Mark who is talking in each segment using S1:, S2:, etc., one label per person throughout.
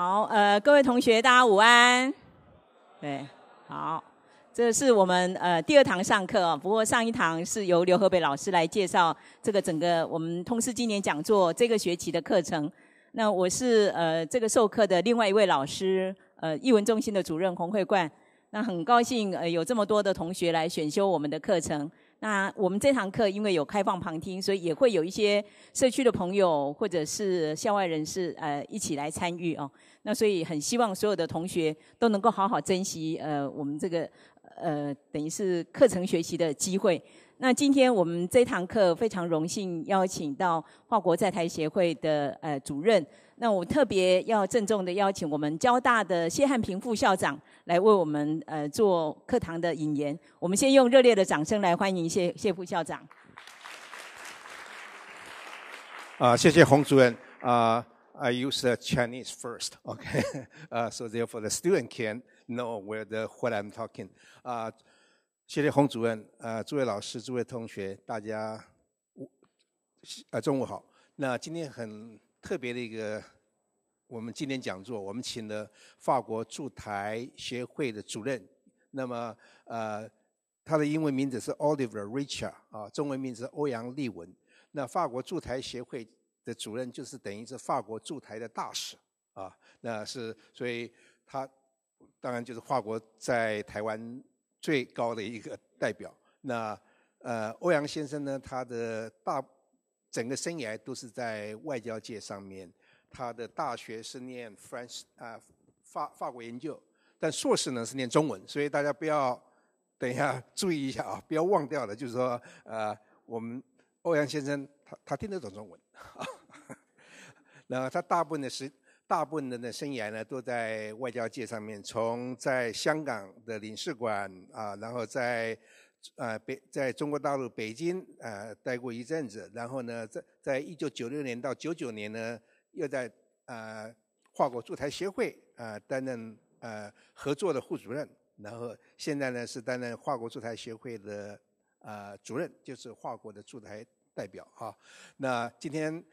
S1: 好，各位同学，大家午安。对，好，这是我们第2堂上课哦。不过上一堂是由刘和北老师来介绍这个整个我们通识今年讲座这个学期的课程。那我是这个授课的另外一位老师，艺文中心的主任洪慧冠。那很高兴有这么多的同学来选修我们的课程。那我们这堂课因为有开放旁听，所以也会有一些社区的朋友或者是校外人士一起来参与哦。那所以很希望所有的同学都能够好好珍惜我们这个等于是课程学习的机会。那今天我们这堂课非常荣幸邀请到华国在台协会的主任。那我特别要郑重的邀请我们交大的谢汉平副校长来为我们做课堂的引言。我们先用热烈的掌声来欢迎谢副校长。
S2: 谢谢洪主任。I use the Chinese first, okay? So therefore the student can know what I'm talking. 谢谢洪主任。诸位老师、诸位同学，大家中午好。那今天很特别的一个我们今天讲座，我们请了法国驻台协会的主任。那么他的英文名字是 Oliver Richard 中文名字是欧阳立文。那法国驻台协会的主任就是等于是法国驻台的大使那是所以他当然就是法国在台湾最高的一个代表。那欧阳先生呢，他的整个生涯都是在外交界上面。他的大学是念法国研究，但硕士呢是念中文，所以大家不要等一下注意一下不要忘掉了，就是说我们欧阳先生他听得懂中文那他大部分的生涯呢都在外交界上面，从在香港的领事馆然后在中国大陆北京待过一阵子，然后呢在1996年到99年呢又在法国驻台协会担任合作的副主任，然后现在呢是担任法国驻台协会的主任，就是法国的驻台代表那今天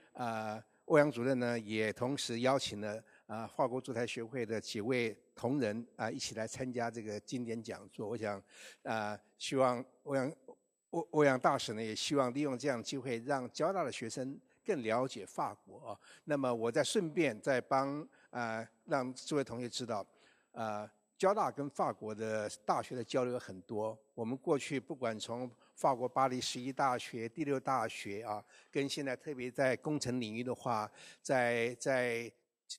S2: 欧阳主任呢也同时邀请了法国驻台协会的几位同仁一起来参加这个经典讲座。我想希望欧阳大使呢也希望利用这样的机会让交大的学生更了解法国那么我再顺便再帮让诸位同学知道交大跟法国的大学的交流很多。我们过去不管从法国巴黎11大学、第6大学跟现在特别在工程领域的话，在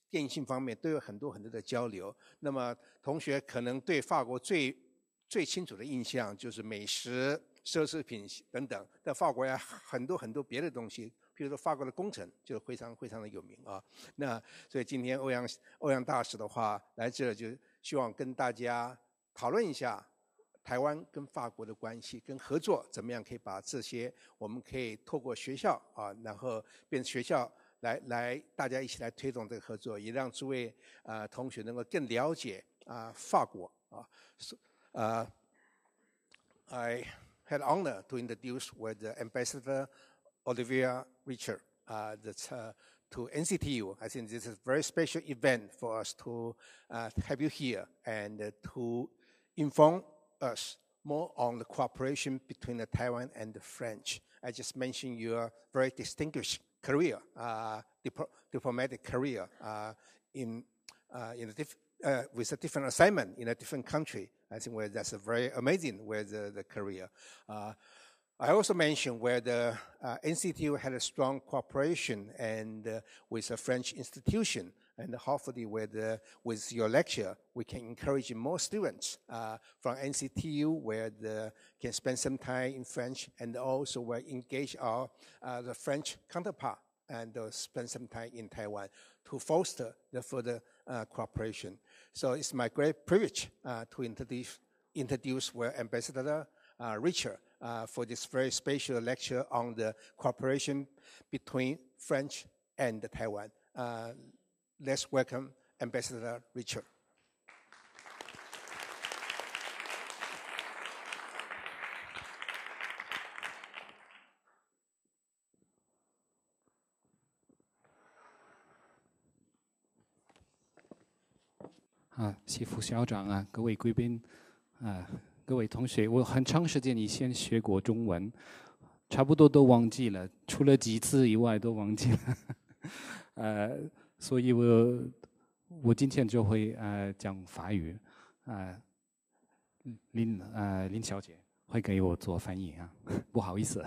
S2: 电信方面都有很多的交流。那么同学可能对法国最清楚的印象就是美食、奢侈品等等，但法国有很多别的东西。比如说法国的工程就非常的有名那所以今天欧阳大使的话来这就希望跟大家讨论一下台湾跟法国的关系跟合作，怎么样可以把这些我们可以透过学校然后变成学校来大家一起来推动这个合作，也让诸位同学能够更了解法国I had honor to introduce with the Ambassador Olivier Richard to NCTU. I think this is a very special event for us to have you here and to inform us more on the cooperation between the Taiwan and the French. I just mentioned your very distinguished career, diplomatic career with a different assignment in a different country. I think that's a very amazing with the career. I also mentioned where the NCTU had a strong cooperation and with a French institution, and hopefully with your lecture, we can encourage more students from NCTU where they can spend some time in French, and also will engage the French counterpart and spend some time in Taiwan to foster the further cooperation. So it's my great privilege to introduce Ambassador Richard for this very special lecture on the cooperation between French and Taiwan. Let's welcome Ambassador Richard.
S3: 西副校长啊，各位贵宾各位同学，我很长时间以前学过中文，差不多都忘记了，除了几次以外都忘记了。所以我今天就会讲法语。林小姐会给我做翻译啊，不好意思。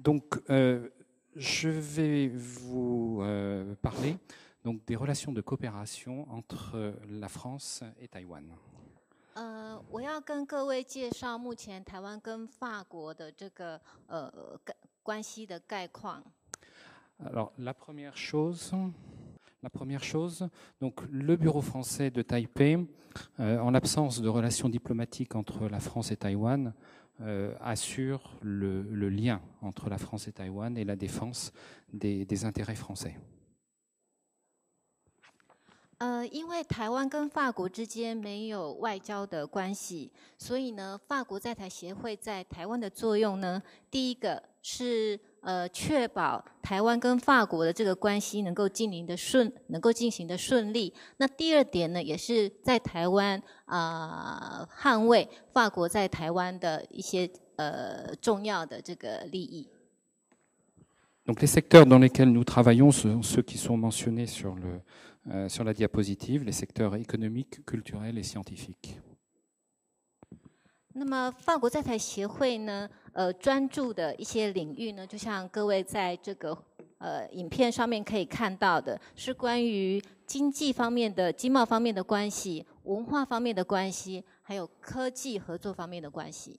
S3: Donc, je vais vous parler donc des relations de coopération entre la France et Taïwan.
S4: 我要跟各位介绍目前台湾跟法国的这个关系的概况。
S3: Alors, la première chose, donc le bureau français de Taipei, en l'absence de relations diplomatiques entre la France et Taïwan, assure le lien entre la France et Taïwan et la défense des intérêts français.
S4: 因为台湾跟法国之间没有外交的关系，所以呢，法国在台协会在台湾的作用呢，第一个是确保台湾跟法国的这个关系能够进行的顺利。那第二点呢，也是在台湾捍卫法国在台湾的一些重要的这个利益。
S3: Donc les secteurs dans lesquels nous travaillons sont ceux qui sont mentionnés sur la diapositive, les secteurs économiques, culturels et scientifiques.
S4: 那么法国在台协会呢，专注的一些领域呢，就像各位在这个影片上面可以看到的，是关于经济方面的、经贸方面的关系、文化方面的关系，还有科技合作方面的关系。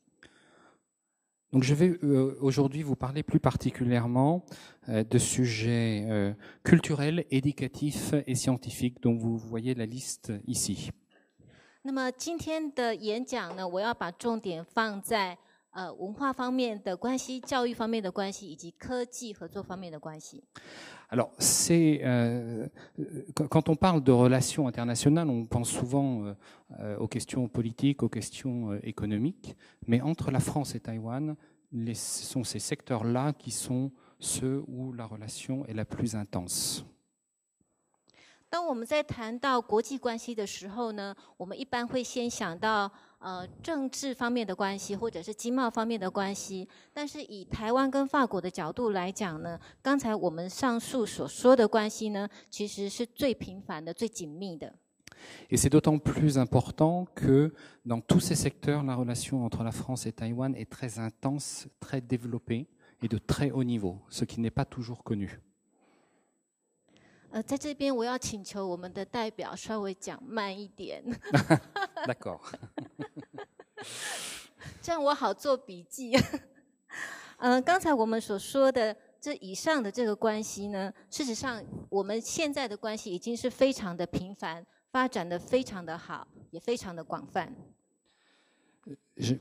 S3: Donc je vais aujourd'hui vous parler plus particulièrement de sujets culturels, éducatifs et scientifiques dont vous voyez la liste ici.
S4: 那么今天的演讲呢，我要把重点放在文化方面的关系、教育方面的关系以及科技合作方面的关系。
S3: Alors, quand on parle de relations internationales, on pense souvent aux questions politiques, aux questions économiques, mais entre la France et Taïwan, ce sont ces secteurs-là qui sont ceux où la relation est la plus intense.
S4: 当我们在谈到国际关系的时候呢，我们一般会先想到政治方面的关系，或者是经贸方面的关系。但是以台湾跟法国的角度来讲呢，刚才我们上述所说的关系呢，其实是最频繁的、最紧密的。
S3: Et c'est d'autant plus important que dans tous ces secteurs, la relation entre la France et Taïwan est très intense, très développée et de très haut niveau, ce qui n'est pas toujours connu.
S4: 在这边我要请求我们的代表稍微讲慢一点。
S3: D'accord.
S4: 这样我好做笔记。刚才我们所说的这以上的这个关系呢，事实上我们现在的关系已经是非常的频繁，发展的非常的好，也非常的广泛。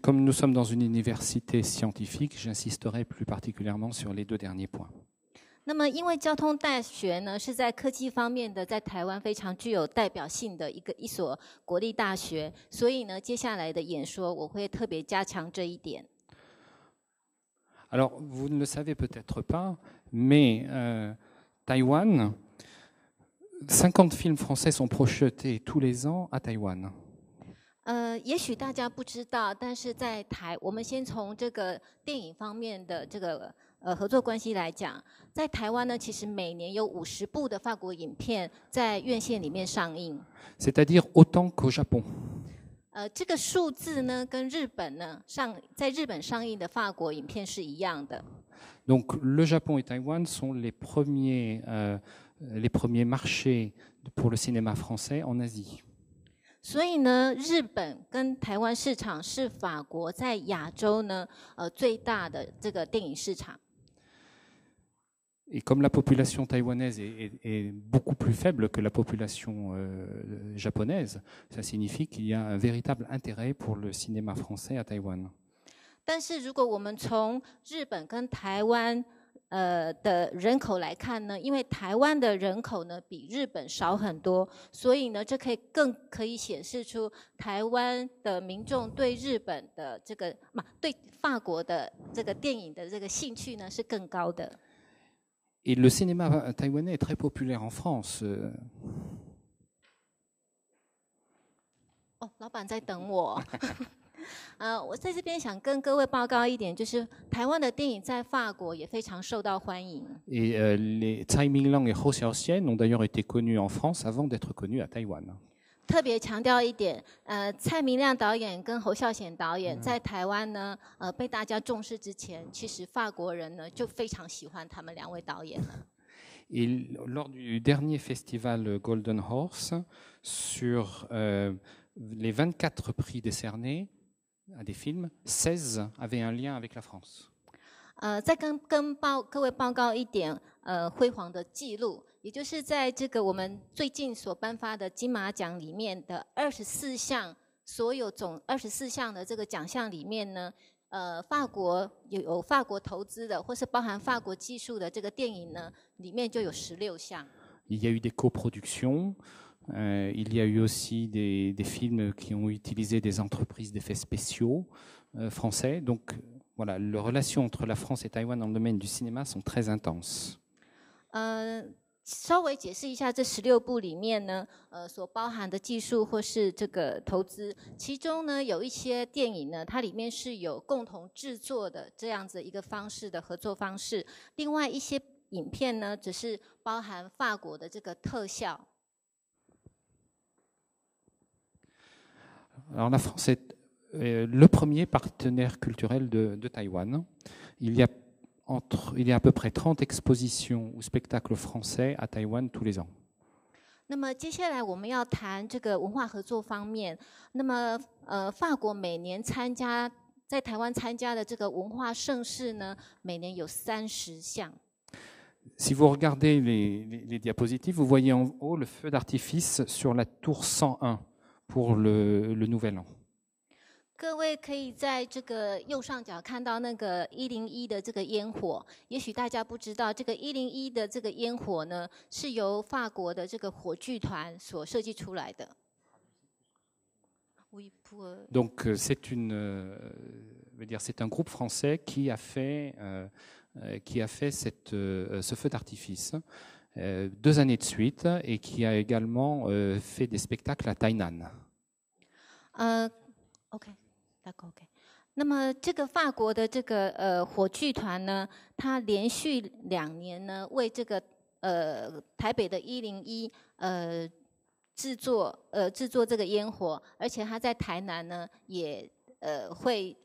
S3: Comme nous sommes dans une université scientifique, j'insisterai plus particulièrement sur les deux derniers points.
S4: 那么，因为交通大学呢是在科技方面的，在台湾非常具有代表性的一所国立大学，所以呢，接下来的演说我会特别加强这一点。
S3: Alors, vous ne le savez peut-être pas, mais Taïwan, 50 films français sont projetés tous les ans à Taïwan.
S4: 也许大家不知道，但是在我们先从这个电影方面的这个合作关系来讲，在台湾呢，其实每年有50部的法国影片在院线里面上映。
S3: C'est-à-dire autant qu'au Japon.
S4: 这个数字呢，跟日本呢在日本上映的法国影片是一样的。
S3: Donc le Japon et Taïwan sont les premiers marchés pour le cinéma français en Asie.
S4: 所以呢，日本跟台湾市场是法国在亚洲呢最大的这个电影市场。
S3: Et comme la population taïwanaise est beaucoup plus faible que la population japonaise, ça signifie qu'il y a un véritable intérêt pour le cinéma français à Taïwan.
S4: 但是如果我们从日本跟台湾的人口来看呢，因为台湾的人口呢比日本少很多，所以呢，这更可以显示出台湾的民众对日本的这个对法国的这个电影的这个兴趣呢是更高的。
S3: Et le cinéma taïwanais est très populaire en France.
S4: 哦，老板在等我。我在这边想跟各位报告一点，就是台湾的电影在法国也非常受到欢迎。
S3: Et les Tsai Ming-liang et Hou Xiaoxian ont d'ailleurs été connus en France avant d'être connus à Taïwan.
S4: 特别强调一点，蔡明亮导演跟侯孝贤导演在台湾呢，被大家重视之前，其实法国人呢就非常喜欢他们两位导演了。
S3: Et lors du dernier festival Golden Horse, sur les 24 prix décernés à des films, 16 avaient un lien avec la France.
S4: 再跟各位报告一点，辉煌的记录，也就是在这个我们最近所颁发的金马奖里面的24项，所有总24项的这个奖项里面呢，法国有法国投资的，或是包含法国技术的这个电影呢，里面就有16项。
S3: Il y a eu des coproductions, il y a eu aussi des films qui ont utilisé des entreprises d'effets spéciaux français. Donc voilà, les relations entre la France et Taïwan dans le domaine du cinéma sont très intenses.
S4: 稍微解释一下这16部里面呢，所包含的技术或是这个投资，其中呢有一些电影呢，它里面是有共同制作的这样子一个方式的合作方式，另外一些影片呢，只是包含法国的这个特效。
S3: Alors la France est le premier partenaire culturel de Taïwan. Il y a à peu près 30 expositions ou spectacles français à Taïwan tous les ans.
S4: 那么接下来我们要谈这个文化合作方面。那么法国每年在台湾参加的这个文化盛事呢，每年有30项。
S3: Si vous regardez les diapositives, vous voyez en haut le feu d'artifice sur la tour 101 pour le Nouvel An.
S4: 各位可以在这个右上角看到那个101的这个烟火，也许大家不知道，这个101的这个烟火呢，是由法国的这个火炬团所设计出来的。
S3: Donc c'est un groupe français qui a fait ce feu d'artifice 2 années de suite et qui a également fait des spectacles à Tainan.
S4: OK。那么这个法国的这个火炬团呢，它连续2年呢为这个台北的101制作这个烟火，而且它在台南呢也会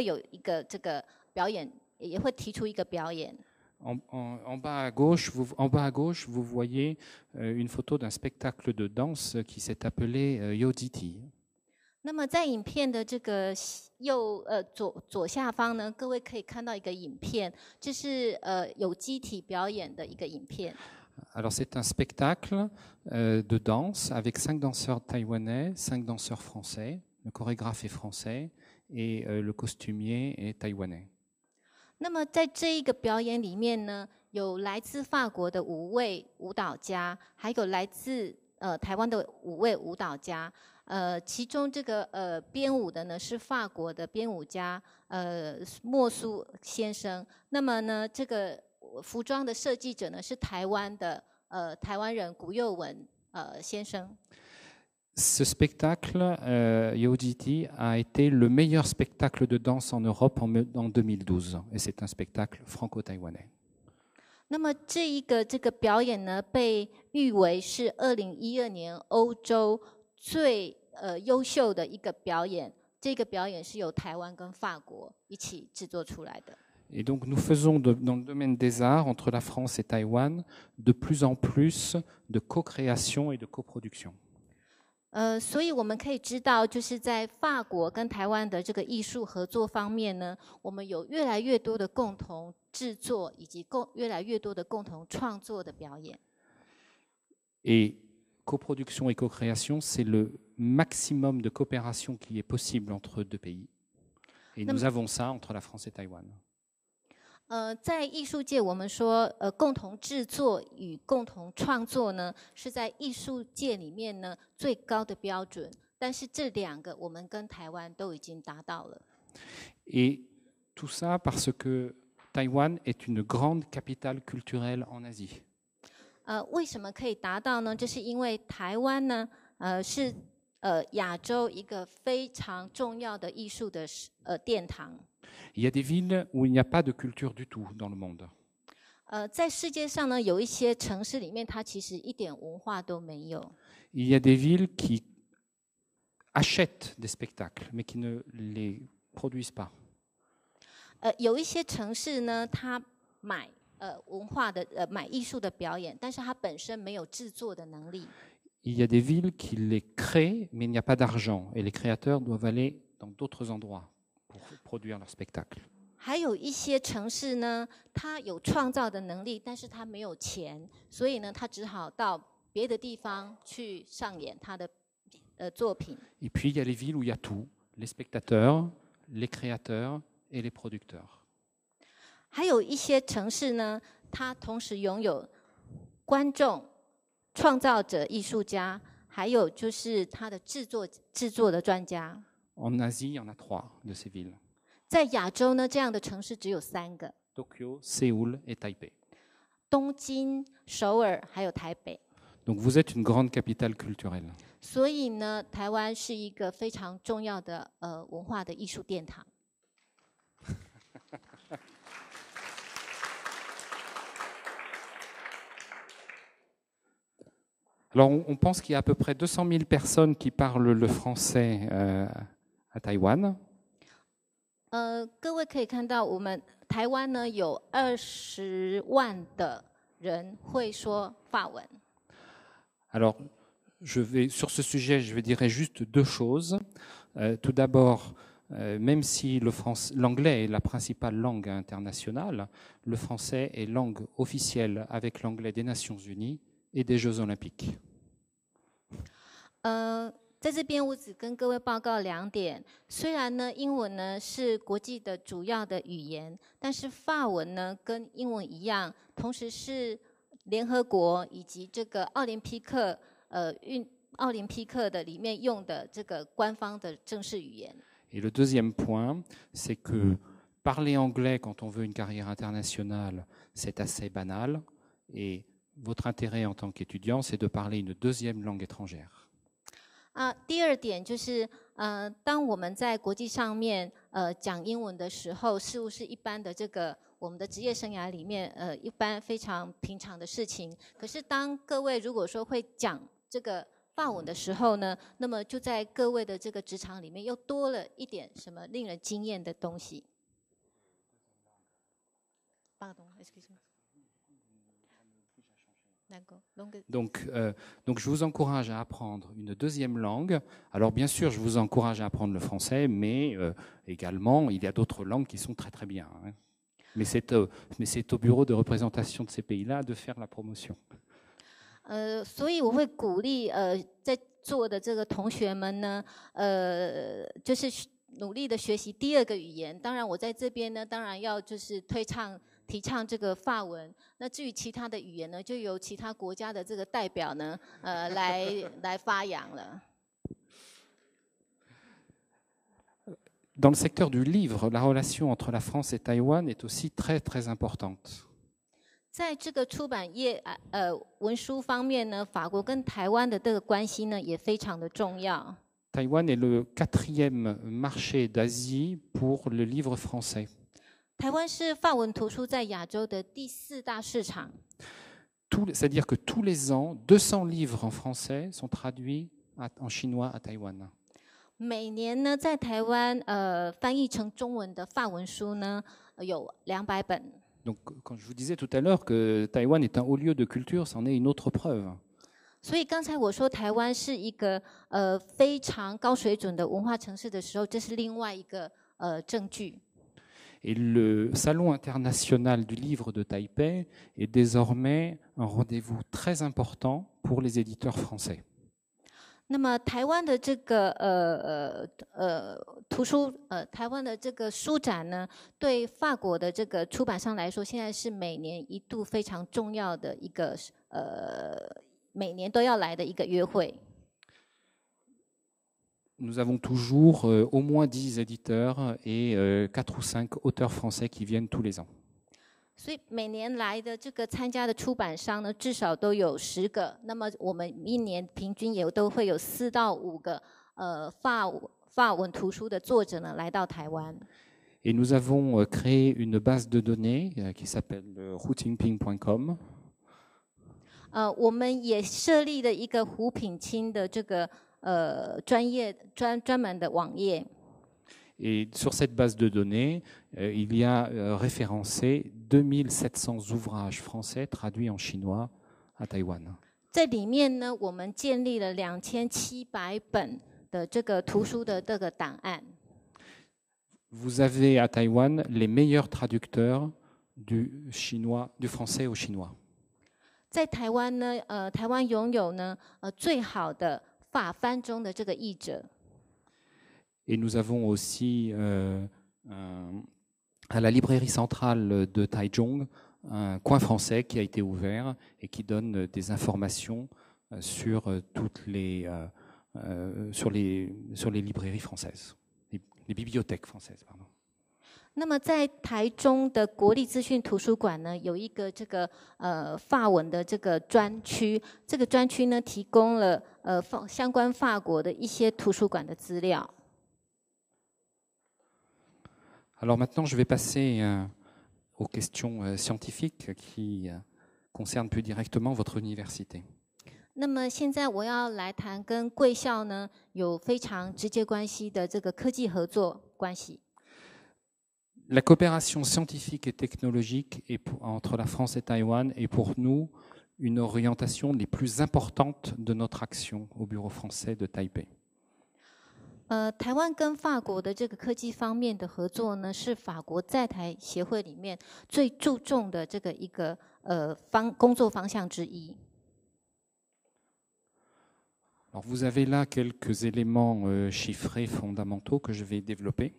S4: 有一个这个表演，也会提出一个表演。
S3: En bas à gauche, vous voyez une photo d'un spectacle de danse qui s'est appelé Yoditi.
S4: 那么在影片的这个左下方呢，各位可以看到一个影片，这是有机体表演的一个影片。
S3: Alors c'est un spectacle de danse avec 5 danseurs taïwanais, 5 danseurs français, le chorégraphe est français et le costumier est taïwanais.
S4: 那么在这一个表演里面呢，有来自法国的5位舞蹈家，还有来自台湾的5位舞蹈家。其中这个编舞的呢是法国的编舞家莫苏先生。那么呢，这个服装的设计者呢是台湾人古佑文先生。
S3: Ce spectacle, Yoditi, a été le meilleur spectacle de danse en Europe en 2012, et c'est un spectacle franco-taïwanais.
S4: 那么这个表演呢，被誉为是2012年欧洲最优秀的一个表演。这个表演是由台湾跟法国一起制作出来的。
S3: Et donc nous faisons dans le domaine des arts, entre la France et Taïwan, de plus en plus de co-création et de coproduction.
S4: 所以我们可以知道，就是在法国跟台湾的这个艺术合作方面呢，我们有越来越多的共同制作，以及越来越多的共同创作的表演。
S3: Et coproduction et co-création, c'est le maximum de coopération qui est possible entre 2 pays. Et nous avons ça entre la France et Taïwan.
S4: 在艺术界，我们说共同制作与共同创作呢，是在艺术界里面呢最高的标准。但是这2个，我们跟台湾都已经达到了。
S3: Et tout ça parce que Taïwan est une grande capitale culturelle en Asie.
S4: 为什么可以达到呢？这是因为台湾呢，是亚洲一个非常重要的艺术的殿堂。
S3: Il y a des villes où il n'y a pas de culture du tout dans le monde.
S4: 在世界上呢，有一些城市里面，它其实一点文化都没有。
S3: Il y a des villes qui achètent des spectacles, mais qui ne les produisent pas.
S4: 有一些城市呢，它买文化的买艺术的表演，但是它本身没有制作的能力。
S3: Il y a des villes qui les créent, mais il n'y a pas d'argent. Et les créateurs doivent aller dans d'autres endroits pour produire leurs spectacles.
S4: 还有一些城市呢，它有创造的能力，但是它没有钱，所以呢，它只好到别的地方去上演它的作品。
S3: Et puis il y a les villes où il y a tout, les spectateurs, les créateurs et les producteurs.
S4: 还有一些城市呢，它同时拥有观众、创造者、艺术家，还有就是它的制作的专家。
S3: En Asie, il y en a 3 de ces villes.
S4: 在亚洲呢，这样的城市只有3个
S3: ：Tokyo, Séoul et Taipei.
S4: 东京、首尔还有台北。
S3: Donc vous êtes une grande capitale culturelle.
S4: 所以呢，台湾是一个非常重要的文化的艺术殿堂。
S3: Alors on pense qu'il y a à peu près 200 000 personnes qui parlent le français à Taïwan.
S4: 各位可以看到，我们台湾呢有20万的人会说法文。
S3: Alors, sur ce sujet, je dirais juste 2 choses. Tout d'abord, même si l'anglais est la principale langue internationale, le français est langue officielle avec l'anglais des Nations Unies et des Jeux Olympiques.
S4: 在这边我只跟各位报告2点。虽然呢，英文呢是国际的主要的语言，但是法文呢跟英文一样，同时是联合国以及这个奥林匹克的里面用的这个官方的正式语言。
S3: Et le deuxième point, c'est que parler anglais quand on veut une carrière internationale, c'est assez banal. Et votre intérêt en tant qu'étudiant, c'est de parler une deuxième langue étrangère.
S4: 第2点就是，当我们在国际上面讲英文的时候，似乎是一般的这个我们的职业生涯里面一般非常平常的事情。可是当各位如果说会讲这个法文的时候呢，那么就在各位的这个职场里面又多了一点什么令人惊艳的东西。
S3: Donc, je vous encourage à apprendre une deuxième langue. Alors, bien sûr, je vous encourage à apprendre le français, mais également, il y a d'autres langues qui sont très, très bien. Hein. Mais c'est au bureau de représentation de ces pays-là de faire la promotion.
S4: 所以我会鼓励在座的这个同学们呢，就是努力的学习第2个语言。当然，我在这边呢，当然要就是提倡这个法文。那至于其他的语言呢，就由其他国家的这个代表呢，来发扬了。
S3: Dans le secteur du livre, la relation entre la France et Taïwan est aussi très, très importante.
S4: 在这个出版业文书方面呢，法国跟台湾的这个关系呢，也非常的重要。
S3: Taïwan est le 4e marché d'Asie pour le livre français.
S4: 台湾是法文图书在亚洲的第4大市场。
S3: C'est-à-dire que tous les ans, 200 livres en français sont traduits en chinois à Taïwan.
S4: 每年呢，在台湾翻译成中文的法文书呢，有200本。
S3: Donc, quand je vous disais tout à l'heure que Taïwan est un haut lieu de culture, c'en est une autre preuve.
S4: 所以刚才我说台湾是一个非常高水准的文化城市的时候，这是另外一个证据。
S3: Et le Salon international du livre de Taipei est désormais un rendez-vous très important pour les éditeurs français.
S4: 那么台湾的这个台湾的这个书展呢，对法国的这个出版商来说，现在是每年一度非常重要的一个每年都要来的一个约会。
S3: Nous avons toujours au moins 10 éditeurs et 4 ou 5 auteurs français qui viennent tous les ans.
S4: 所以每年来的这个参加的出版商呢，至少都有10个。那么我们一年平均也都会有4到5个法文图书的作者呢来到台湾。
S3: Et nous avons créé une base de données qui s'appelle routingping.com.
S4: 我们也设立了一个胡品清的这个专门的网页。
S3: Et sur cette base de données, il y a référencé 2700 ouvrages français traduits en chinois à Taïwan.
S4: 在里面呢，我们建立了2700本的这个图书的这个档案。
S3: Vous avez à Taïwan les meilleurs traducteurs du français au chinois.
S4: 在台湾呢，台湾拥有呢最好的法翻中的这个译者。
S3: Et nous avons aussi à la librairie centrale de Taichung un coin français qui a été ouvert et qui donne des informations sur les librairies françaises, les bibliothèques françaises, pardon.
S4: 那么在台中的国立资讯图书馆呢，有一个这个法文的这个专区，这个专区呢提供了相关法国的一些图书馆的资料。
S3: Alors maintenant, je vais passer aux questions scientifiques qui concernent plus directement votre université.
S4: 那么现在我要来谈跟贵校呢有非常直接关系的这个科技合作关系。
S3: La coopération scientifique et technologique entre la France et Taïwan est pour nous une orientation des plus importantes de notre action au Bureau français de Taipei.
S4: 台湾跟法国的这个科技方面的合作呢，是法国在台协会里面最注重的这个一个工作方向之一。
S3: Alors vous avez là quelques éléments chiffrés fondamentaux que je vais développer.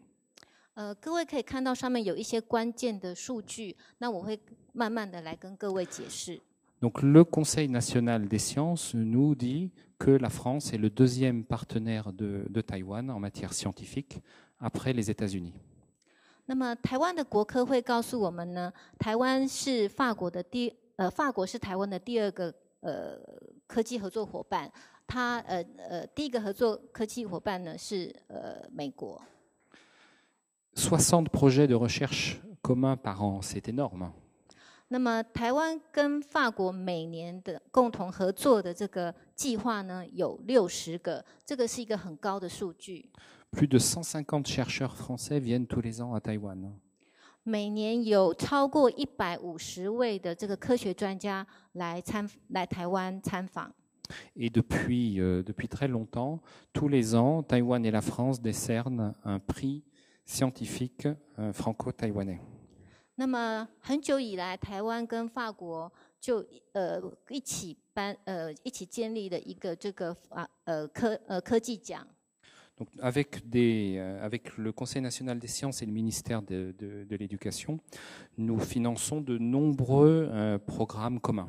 S4: 各位可以看到上面有一些关键的数据，那我会慢慢的来跟各位解释。
S3: Donc le Conseil national des sciences nous dit que la France est le deuxième partenaire de Taïwan en matière scientifique après les États-Unis.
S4: 那么台湾的国科会告诉我们呢，台湾是法国是台湾的第2个科技合作伙伴，第一个合作科技伙伴呢是美国。
S3: 60 projets de recherche communs par an, c'est énorme.
S4: 那么台湾跟法国每年的共同合作的这个计划呢，有60个，这个是一个很高的数据。
S3: Plus de 150 chercheurs français viennent tous les ans à Taïwan.
S4: 每年有超过150位的这个科学专家来台湾参访。
S3: Et depuis très longtemps, tous les ans, Taïwan et la France décernent un prix scientifique franco-taïwanais.
S4: 那么很久以来，台湾跟法国就一起建立了一个这个科技奖。
S3: Donc avec le Conseil national des sciences et le ministère de l'Éducation, nous finançons de nombreux programmes communs.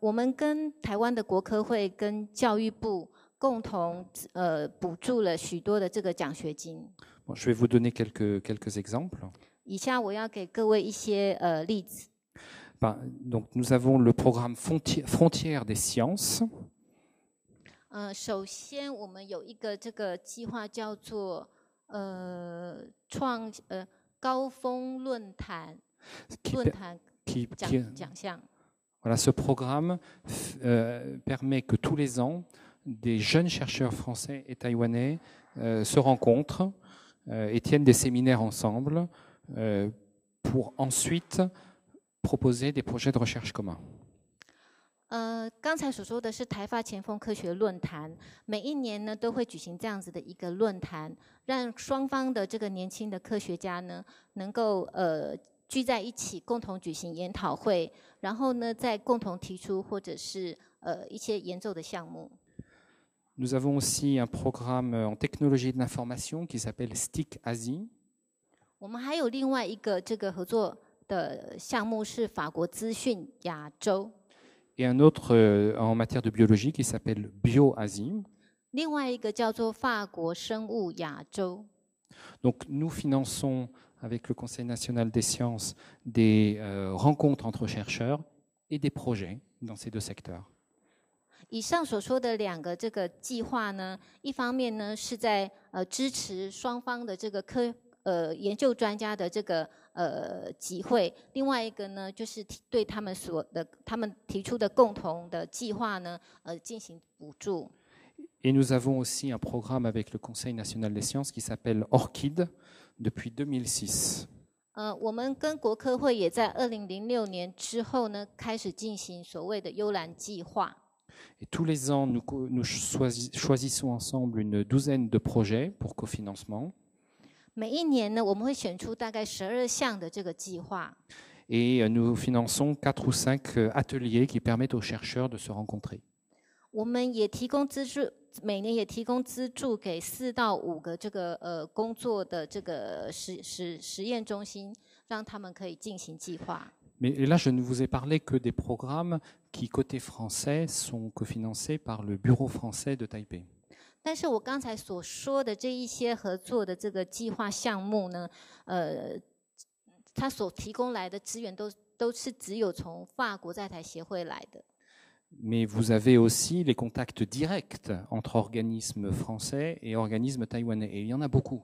S4: 我们跟台湾的国科会跟教育部共同补助了许多的这个奖学金。
S3: Bon, je vais vous donner quelques exemples.
S4: 以下我要给各位一些例子。
S3: Donc nous avons le programme Frontières des sciences.
S4: 首先我们有一个这个计划叫做高峰论坛奖项。
S3: Voilà, ce programme permet que tous les ans, des jeunes chercheurs français et taïwanais se rencontrent et tiennent des séminaires ensemble pour ensuite proposer des projets de recherche communs.
S4: 刚才所说的是台法前锋科学论坛，每一年呢都会举行这样子的一个论坛，让双方的这个年轻的科学家呢能够聚在一起，共同举行研讨会，然后呢再共同提出或者是一些研究的项目。
S3: Nous avons aussi un programme en technologie de l'information qui s'appelle STIC Asie.
S4: 我们还有另外一个这个合作的项目是法国资讯亚洲。
S3: Et un autre en matière de biologie qui s'appelle BioAsie.
S4: 另外一个叫做法国生物亚洲。
S3: Donc nous finançons avec le Conseil national des sciences, des rencontres entre chercheurs et des projets dans ces deux secteurs.
S4: 以上所说的2个这个计划呢，一方面呢是在支持双方的这个研究专家的这个集会，另外一个呢就是对他们提出的共同的计划呢进行补助。
S3: Et nous avons aussi un programme avec le Conseil national des sciences qui s'appelle ORCID depuis 2006.
S4: 我们跟国科会也在2006年之后呢开始进行所谓的幽兰计划。
S3: Et tous les ans, nous choisissons ensemble une douzaine de projets pour cofinancement.
S4: 每一年呢，我们会选出大概12项的这个计划。
S3: Et nous finançons 4 ou 5 ateliers qui permettent aux chercheurs de se rencontrer.
S4: 我们也提供资助，每年也提供资助给4到5个这个工作的这个实验中心，让他们可以进行计划。
S3: Mais là, je ne vous ai parlé que des programmes qui, côté français, sont cofinancés par le Bureau français de Taipei.
S4: 但是我刚才所说的这一些合作的这个计划项目呢，它所提供来的资源都是只有从法国在台协会来的。
S3: Mais vous avez aussi les contacts directs entre organismes français et organismes taïwanais, et il y en a beaucoup.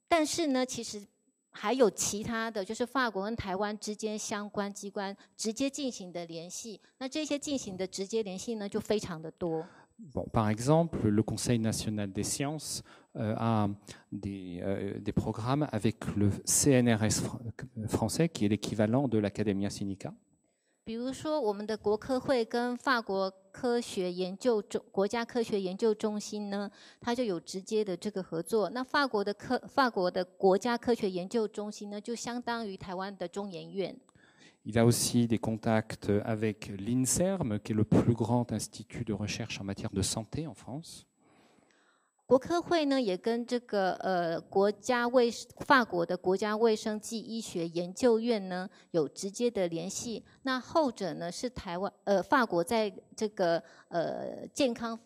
S4: 但是呢，其实还有其他的，就是法国跟台湾之间相关机关直接进行的联系。那这些进行的直接联系呢，就非常的多。
S3: Bon, par exemple, le Conseil national des sciences a des programmes avec le CNRS français, qui est l'équivalent de l'Academia Sinica.
S4: 比如说，我们的国科会跟法国国家科学研究中心呢，它就有直接的这个合作。那法国的国家科学研究中心呢，就相当于台湾的中研院。
S3: Il a aussi des contacts avec l'INSERM, qui est le plus grand institut de recherche en matière de santé en France.
S4: 国科会呢，也跟这个法国的国家卫生暨医学研究院呢有直接的联系。那后者呢是法国在这个健康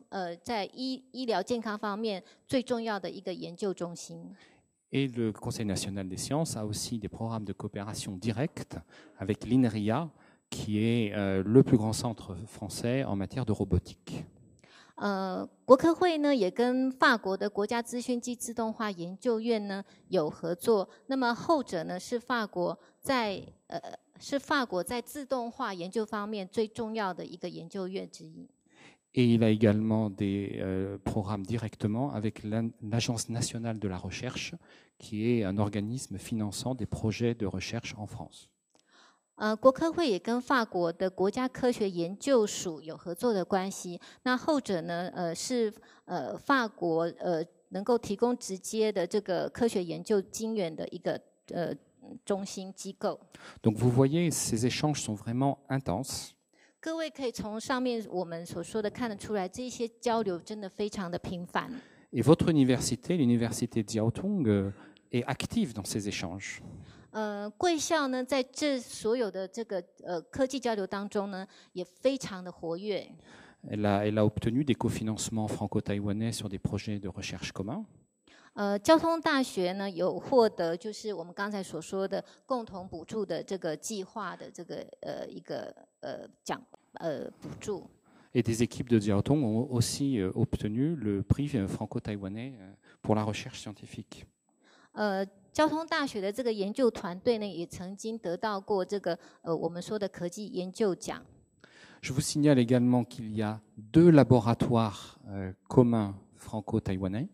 S4: 在医疗健康方面最重要的一个研究中心。
S3: Et le Conseil national des sciences a aussi des programmes de coopération directe avec l'INRIA, qui est le plus grand centre français en matière de robotique.
S4: 国科会呢也跟法国的国家资讯暨自动化研究院呢有合作。那么后者呢是法国在自动化研究方面最重要的一个研究院之一。
S3: Et il a également des programmes directement avec l'Agence nationale de la recherche, qui est un organisme finançant des projets de recherche en France.
S4: 国科会也跟法国的国家科学研究署有合作的关系。那后者呢，是法国能够提供直接的这个科学研究经源的一个中心机构。
S3: Donc vous voyez, ces échanges sont vraiment intenses.
S4: 各位可以从上面我们所说的看得出来，这些交流真的非常的频繁。
S3: Et votre université, l'université de Jiaotong, est active dans ces échanges.
S4: 贵校呢，在这所有的这个科技交流当中呢，也非常的活跃。
S3: Elle a obtenu des cofinancements franco-taïwanais sur des projets de recherche communs.
S4: 交通大学呢有获得就是我们刚才所说的共同补助的这个计划的这个一个补助。
S3: Et des équipes de Jiaotong ont aussi obtenu le prix franco-taïwanais pour la recherche scientifique.
S4: 交通大学的这个研究团队呢，也曾经得到过这个我们说的科技研究奖。
S3: Je vous signale également qu'il y a 2 laboratoires communs franco-taïwanais.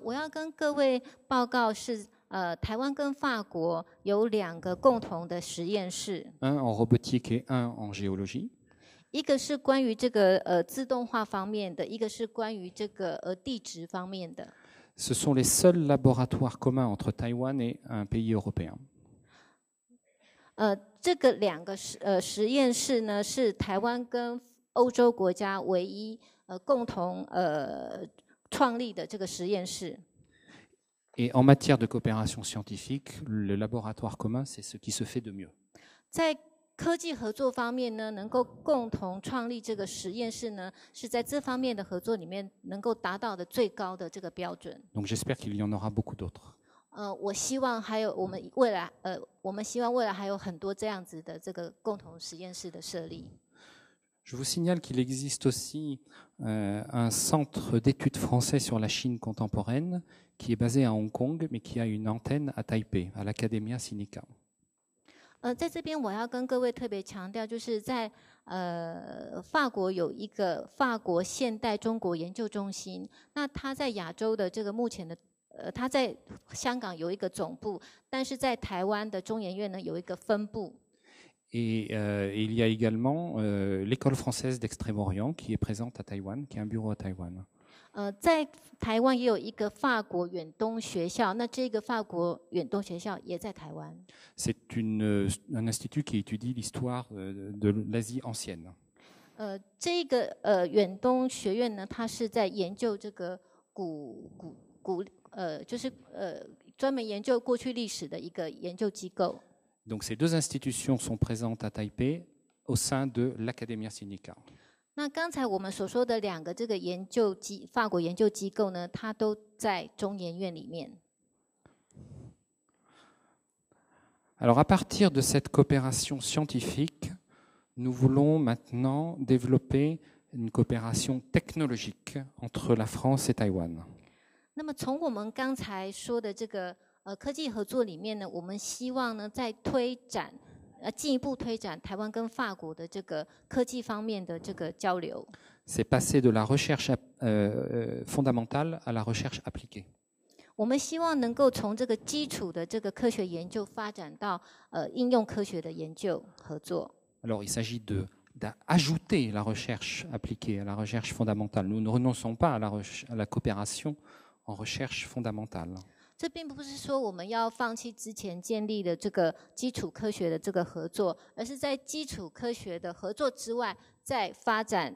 S4: 我要跟各位报告是，台湾跟法国有2个共同的实验室。
S3: Un en robotique et un en géologie.
S4: 一个是关于这个自动化方面的，一个是关于这个地质方面的。
S3: Ce sont les seuls laboratoires communs entre Taïwan et un pays européen.
S4: 这个2个实验室呢，是台湾跟欧洲国家唯一共同创立的这个实验室。
S3: Et en matière de coopération scientifique, le laboratoire commun, c'est ce qui se fait de mieux.
S4: 在科技合作方面呢，能够共同创立这个实验室呢，是在这方面的合作里面能够达到的最高的这个标准。
S3: Donc j'espère qu'il y en aura beaucoup d'autres.
S4: 我希望还有我们未来我们希望未来还有很多这样子的这个共同实验室的设立。
S3: Je vous signale qu'il existe aussi un centre d'études français sur la Chine contemporaine qui est basé à Hong Kong, mais qui a une antenne à Taipei, à l'Academia Sinica.
S4: 在这边我要跟各位特别强调，就是在法国有一个法国现代中国研究中心，那它在亚洲的这个目前的它在香港有一个总部，但是在台湾的中研院呢有一个分部。
S3: Et il y a également l'école française d'Extrême-Orient qui est présente à Taïwan, qui a un bureau à Taïwan.
S4: 在台湾也有一个法国远东学校，那这个法国远东学校也在台湾。
S3: C'est un institut qui étudie l'histoire de l'Asie ancienne.
S4: 这个远东学院呢，它是在研究这个就是专门研究过去历史的一个研究机构。
S3: Donc ces deux institutions sont présentes à Taipei au sein de l'Academia Sinica.
S4: 那刚才我们所说的两个这个法国研究机构呢，它都在中研院里面。
S3: Alors à partir de cette coopération scientifique, nous voulons maintenant développer une coopération technologique entre la France et Taïwan.
S4: 那么从我们刚才说的这个科技合作里面呢，我们希望呢在进一步推展台湾跟法国的这个科技方面的这个交流。
S3: C'est passer de la recherche fondamentale à la recherche appliquée.
S4: 我们希望能够从这个基础的这个科学研究发展到应用科学的研究合作。
S3: Alors il s'agit d'ajouter la recherche appliquée à la recherche fondamentale. Nous ne renonçons pas à la coopération en recherche fondamentale.
S4: 这并不是说我们要放弃之前建立的这个基础科学的这个合作，而是在基础科学的合作之外，再发展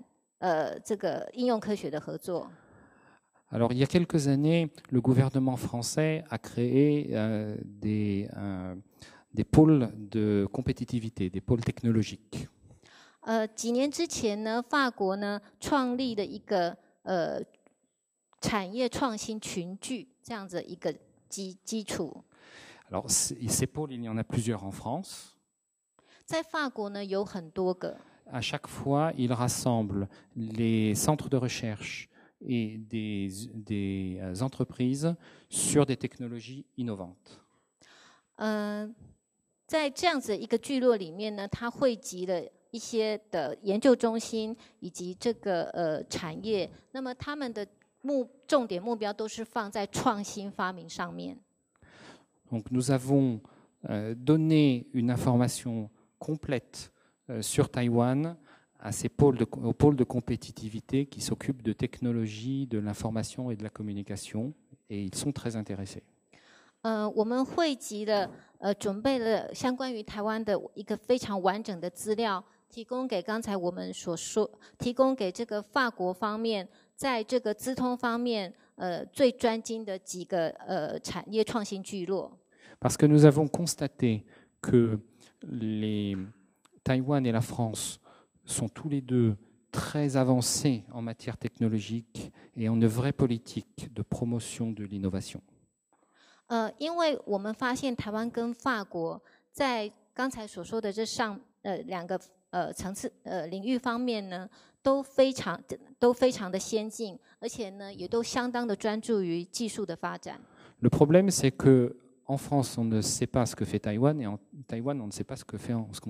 S4: 这个应用科学的合作。
S3: Alors il y a quelques années, le gouvernement français a créé des pôles de compétitivité, des pôles technologiques.
S4: 几年之前呢，法国呢创立了一个产业创新群聚这样子一个基础。
S3: Alors ces pôles, il y en a plusieurs en France.
S4: 在法国呢有很多个。
S3: À chaque fois, il rassemble les centres de recherche et des entreprises sur des technologies innovantes.
S4: 在这样子一个聚落里面呢，它汇集了一些的研究中心以及这个产业，那么他们的重点目标都是放在创新发明上面。
S3: Donc nous avons donné une information complète sur Taïwan à aux pôles de compétitivité qui s'occupent de technologie, de l'information et de la communication, et ils sont très intéressés.
S4: 我们汇集了准备了相关于台湾的一个非常完整的资料，提供给刚才我们所说，提供给这个法国方面，在这个资通方面最专精的几个产业创新聚落。
S3: Parce que nous avons constaté que Taïwan et la France sont tous les deux très avancés en matière technologique et ont une vraie politique de promotion de l'innovation.
S4: 因为我们发现台湾跟法国在刚才所说的这两个层次领域方面呢，都非常的先进，而且呢也都相当的专注于技术的发展。
S3: Le problème, c'est que en France, on ne sait pas ce que fait Taïwan, et en Taïwan, on ne sait pas ce qu'on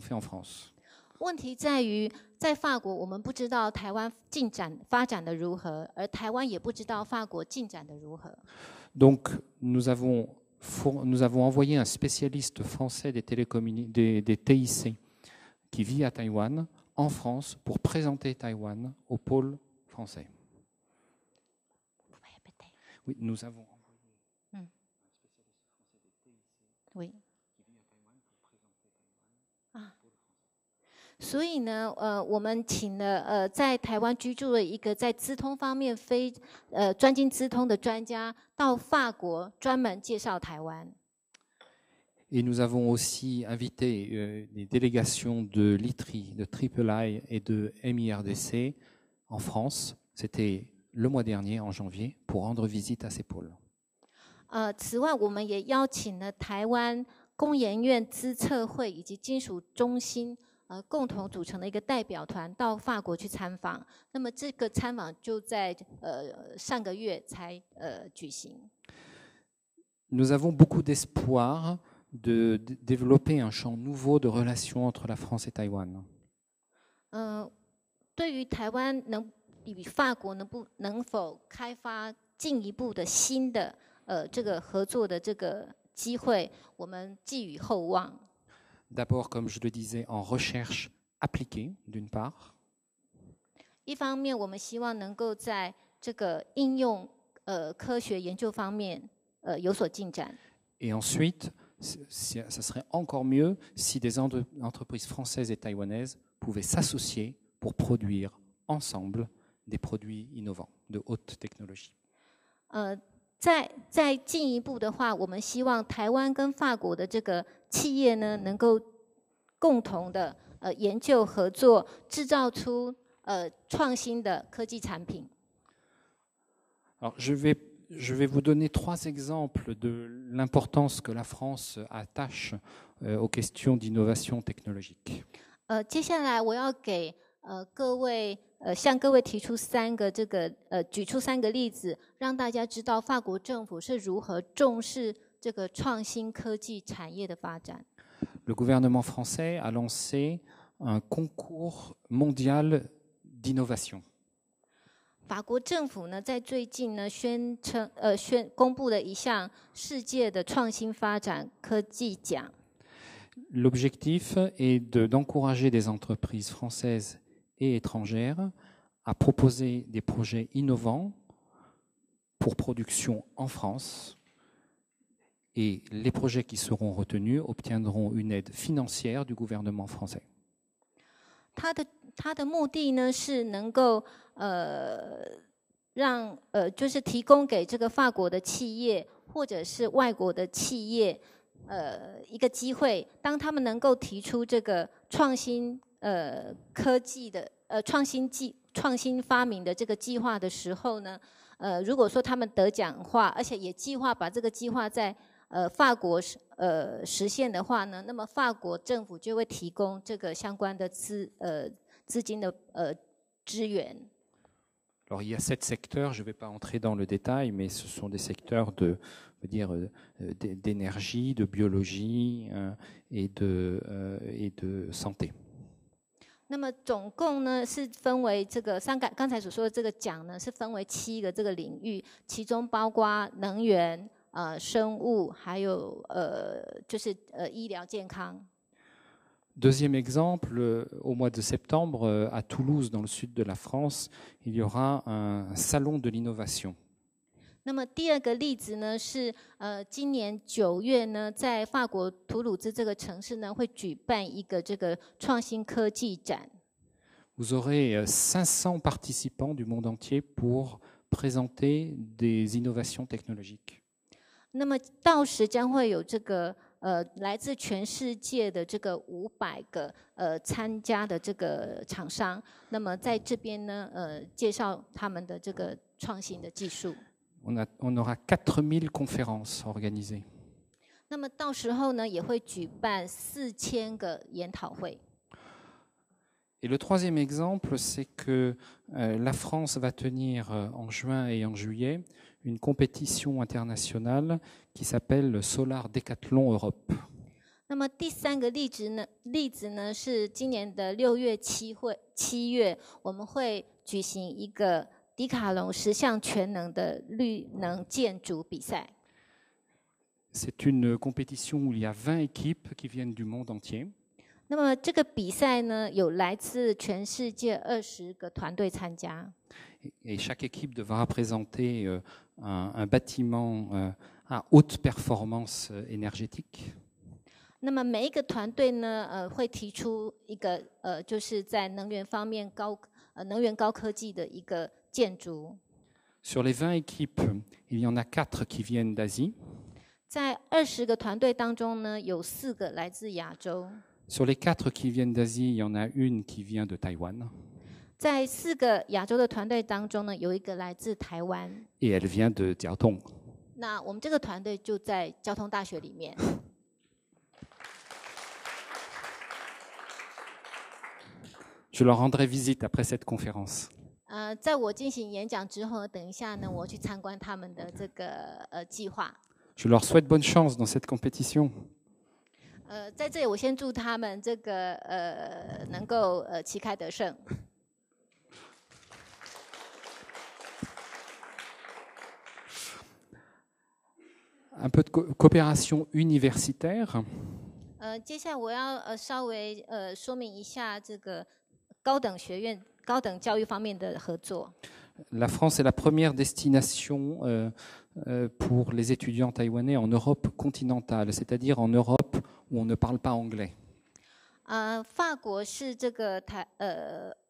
S3: fait en France.
S4: 问题在于，在法国我们不知道台湾发展的如何，而台湾也不知道法国进展的如何。
S3: Donc, nous avons envoyé un spécialiste français des TIC qui vit à Taïwan, en France, pour présenter Taïwan au pôle français. Oui, nous avons envoyé un spécialiste français des TIC qui vit à Taïwan pour présenter Taïwan au pôle français.
S4: 所以呢，我们请了在台湾居住的一个在资通方面专精资通的专家到法国专门介绍台湾。
S3: Et nous avons aussi invité les délégations de l'ITRI, de III et de MIRDC en France. C'était le mois dernier, en janvier, pour rendre visite à ces pôles.
S4: 此外，我们也邀请了台湾工研院资策会以及金属中心共同组成的一个代表团到法国去参访。那么这个参访就在上个月才举行。
S3: Nous avons beaucoup d'espoir de développer un champ nouveau de relations entre la France et Taïwan.
S4: 对于台湾与法国能否开发进一步的新的这个合作的这个机会，我们寄予厚望。
S3: D'abord, comme je le disais, en recherche appliquée, d'une part.
S4: 一方面，我们希望能够在这个应用科学研究方面有所进展。
S3: Et ensuite, ça serait encore mieux si des entreprises françaises et taïwanaises pouvaient s'associer pour produire ensemble des produits innovants de haute technologie.
S4: 再进一步的话，我们希望台湾跟法国的这个企业呢，能够共同的研究合作，制造出创新的科技产品。
S3: Alors, je vais vous donner 3 exemples de l'importance que la France attache aux questions d'innovation technologique.
S4: 接下来我要给向各位提出举出3个例子，让大家知道法国政府是如何重视这个创新科技产业的发展。
S3: Le gouvernement français a lancé un concours mondial d'innovation.
S4: 法国政府呢，在最近呢公布了一项世界的创新发展科技奖。
S3: L'objectif est d'encourager des entreprises françaises et étrangères à proposer des projets innovants pour production en France. Et les projets qui seront retenus obtiendront une aide financière du gouvernement français.
S4: 它的目的呢是能够就是提供给这个法国的企业或者是外国的企业一个机会，当他们能够提出这个创新科技的创新发明的这个计划的时候呢，如果说他们得奖的话，而且也计划把这个计划在法国实现的话呢，那么法国政府就会提供这个相关的资金的支援。
S3: Alors il y a 7 secteurs, je ne vais pas entrer dans le détail, mais ce sont des secteurs d'énergie, de biologie et de santé.
S4: 那么总共呢是分为这个刚才所说的这个奖呢是分为7个这个领域，其中包括能源、生物，还有就是医疗健康。
S3: Deuxième exemple, au mois de septembre, à Toulouse, dans le sud de la France, il y aura un salon de l'innovation.
S4: 那么第2个例子呢是今年9月呢，在法国图鲁兹这个城市呢会举办一个这个创新科技展。
S3: Vous aurez 500 participants du monde entier pour présenter des innovations technologiques.
S4: 那么到时将会有这个来自全世界的这个500个参加的这个厂商，那么在这边呢介绍他们的这个创新的技术。
S3: On aura 4000 conférences organisées.
S4: 那么到时候呢也会举办4000个研讨会。
S3: Et le troisième exemple, c'est que la France va tenir en juin et en juillet une compétition internationale qui s'appelle Solar Decathlon Europe.
S4: 那么第3个例子呢是今年的6月7月，我们会举行一个迪卡侬10项全能的绿能建筑比赛。
S3: C'est une compétition où il y a 20 équipes qui viennent du monde entier.
S4: 那么这个比赛呢，有来自全世界20个团队参加。
S3: Et chaque équipe devra présenter un bâtiment à haute performance énergétique.
S4: 那么每一个团队呢，会提出一个就是在能源方面能源高科技的一个建筑。
S3: Sur les 20 équipes, il y en a 4 qui viennent d'Asie.
S4: 在20个团队当中呢，有4个来自亚洲。
S3: Sur les 4 qui viennent d'Asie, il y en a une qui vient de Taïwan.
S4: 在4个亚洲的团队当中呢，有一个来自台湾。
S3: Et elle vient de Jiaotong.
S4: 那我们这个团队就在交通大学里面。
S3: Je leur rendrai visite après cette conférence.
S4: 在我进行演讲之后，等一下呢，我去参观他们的这个计划。
S3: Je leur souhaite bonne chance dans cette compétition.
S4: 在这里我先祝他们这个能够旗开得胜。
S3: Un peu de coopération universitaire.
S4: 接下来我要稍微说明一下这个高等学院、高等教育方面的合作。
S3: La France est la première destination pour les étudiants taïwanais en Europe continentale, c'est-à-dire en Europe où on ne parle pas anglais.
S4: 法国是这个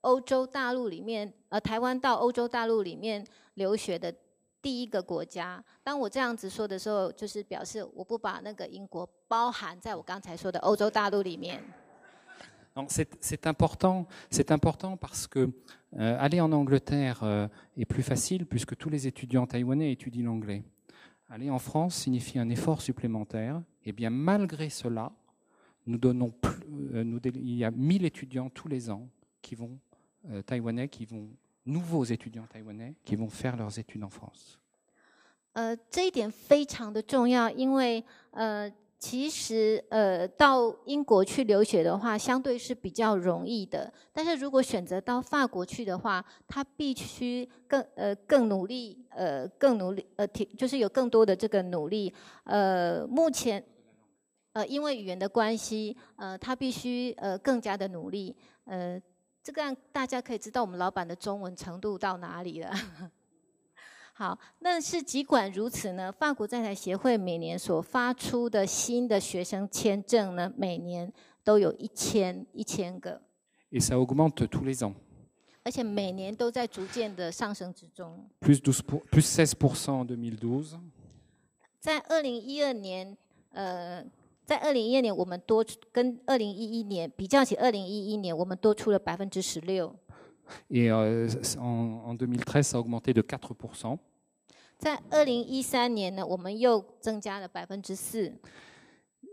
S4: 欧洲大陆里面台湾到欧洲大陆里面留学的第一个国家。当我这样子说的时候，就是表示我不把那个英国包含在我刚才说的欧洲大陆里面。
S3: C'est important parce que aller en Angleterre est plus facile puisque tous les étudiants taïwanais étudient l'anglais. Aller en France signifie un effort supplémentaire. Et bien malgré cela, nous donnons il y a 1000 étudiants tous les ans qui vont taïwanais, nouveaux étudiants taïwanais qui vont faire leurs études en France.
S4: 这一点非常的重要，因为其实到英国去留学的话，相对是比较容易的。但是如果选择到法国去的话，他必须更努力，就是有更多的这个努力。目前因为语言的关系，他必须更加的努力。这个让大家可以知道我们老板的中文程度到哪里了。好，但是尽管如此呢，法国在台协会每年所发出的新的学生签证呢，每年都有1000个。
S3: Et ça augmente tous les ans.
S4: 而且每年都在逐渐的上升之中。
S3: Plus 16% en 2012.
S4: 在2012年，我们多跟2011年比较起，2011年我们多出了16%。
S3: Et en 2013, ça a augmenté de 4%.
S4: 在2013年呢，我们又增加了4%。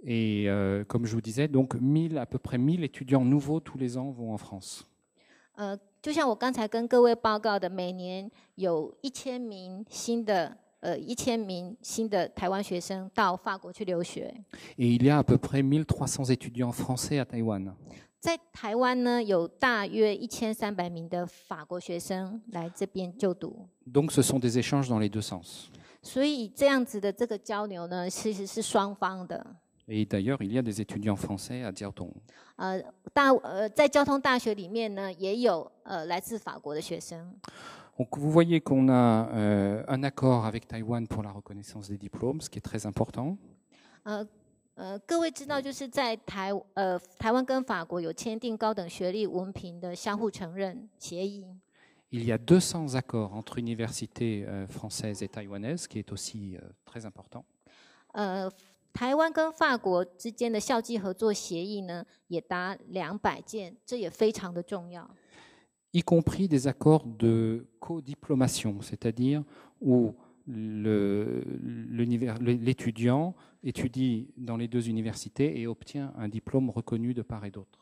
S3: Et comme je vous disais, donc à peu près 1000 étudiants nouveaux tous les ans vont en France.
S4: 就像我刚才跟各位报告的，每年有1000名新的台湾学生到法国去留学。
S3: Et il y a à peu près 1300 étudiants français à Taïwan.
S4: 在台湾呢，有大约1300名的法国学生来这边就读。
S3: Donc ce sont des échanges dans les deux sens.
S4: 所以这样子的这个交流呢，其实是双方的。
S3: Et d'ailleurs, il y a des étudiants français à Jiaotong.
S4: 在交通大学里面呢，也有来自法国的学生。
S3: Donc vous voyez qu'on a un accord avec Taïwan pour la reconnaissance des diplômes, ce qui est très important.
S4: 各位知道，就是在台湾跟法国有签订高等学历文凭的相互承认协议。
S3: Il y a 200 accords entre universités françaises et taïwanaises, qui est aussi très important.
S4: 台湾跟法国之间的校际合作协议呢，也达200件，这也非常的重要。
S3: Y compris des accords de codiplomation, c'est-à-dire où l'étudiant étudie dans les deux universités et obtient un diplôme reconnu de part et d'autre.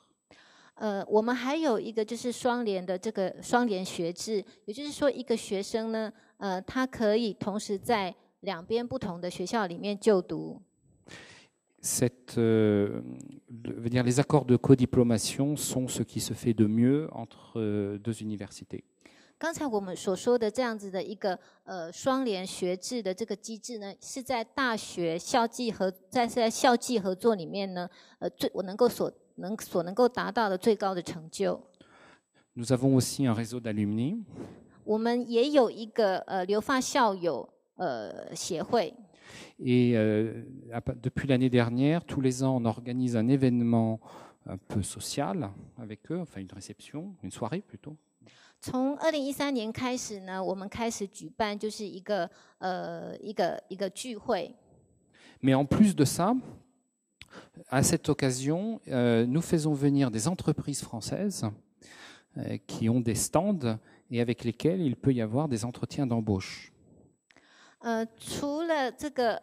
S4: 我们还有一个就是双联的这个双联学制，也就是说，一个学生呢，他可以同时在两边不同的学校里面就读。
S3: Les accords de codiplomation sont ce qui se fait de mieux entre deux universités.
S4: 刚才我们所说的这样子的一个双联学制的这个机制呢，是在大学在校际合作里面呢，我能够达到的最高的成就。
S3: Nous avons aussi un réseau d'alumni.
S4: 我们也有一个留法校友协会。
S3: Et depuis l'année dernière, tous les ans, on organise un événement un peu social avec eux, enfin une réception, une soirée plutôt.
S4: 从2013年开始呢，我们开始举办就是一个聚会。
S3: Mais en plus de ça, à cette occasion, nous faisons venir des entreprises françaises qui ont des stands et avec lesquels il peut y avoir des entretiens d'embauche.
S4: 除了这个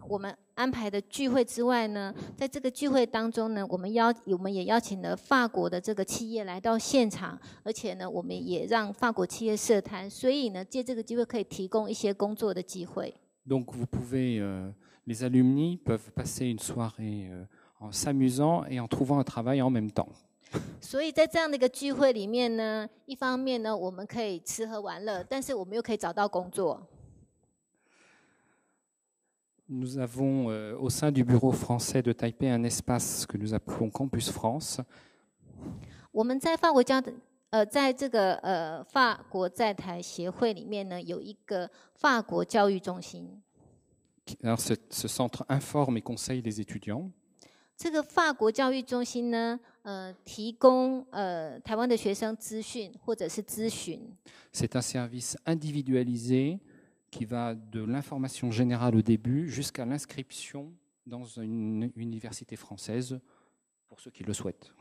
S4: 我们安排的聚会之外呢，在这个聚会当中呢，我们也邀请了法国的这个企业来到现场，而且呢，我们也让法国企业设摊，所以呢，借这个机会可以提供一些工作的机会。
S3: Donc vous pouvez, les alumni peuvent passer une soirée en s'amusant et en trouvant un travail en même temps.
S4: 所以在这样的一个聚会里面呢，一方面呢，我们可以吃喝玩乐，但是我们又可以找到工作。
S3: Nous avons au sein du bureau français de Taipei un espace que nous appelons Campus France.
S4: 我们在法国在这个法国在台协会里面呢，有一个法国教育中心。
S3: Alors, ce centre informe et conseille les étudiants.
S4: 这个法国教育中心呢，提供台湾的学生资讯或者是咨询。
S3: C'est un service individualisé qui va de l'information générale au début jusqu'à l'inscription dans une université française pour ceux qui le souhaitent.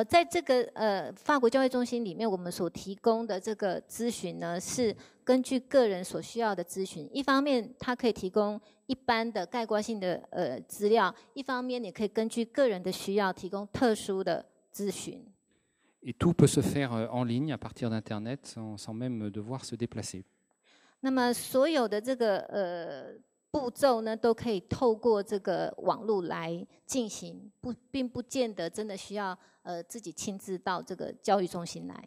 S4: 在这个法国教育中心里面，我们所提供的这个咨询呢，是根据个人所需要的咨询。一方面，它可以提供一般的概括性的资料；一方面，也可以根据个人的需要提供特殊的咨询。
S3: Et tout peut se faire en ligne à partir d'Internet sans même devoir se déplacer.
S4: 那么，所有的这个步骤呢，都可以透过这个网络来进行，并不见得真的需要自己亲自到这个教育中心来。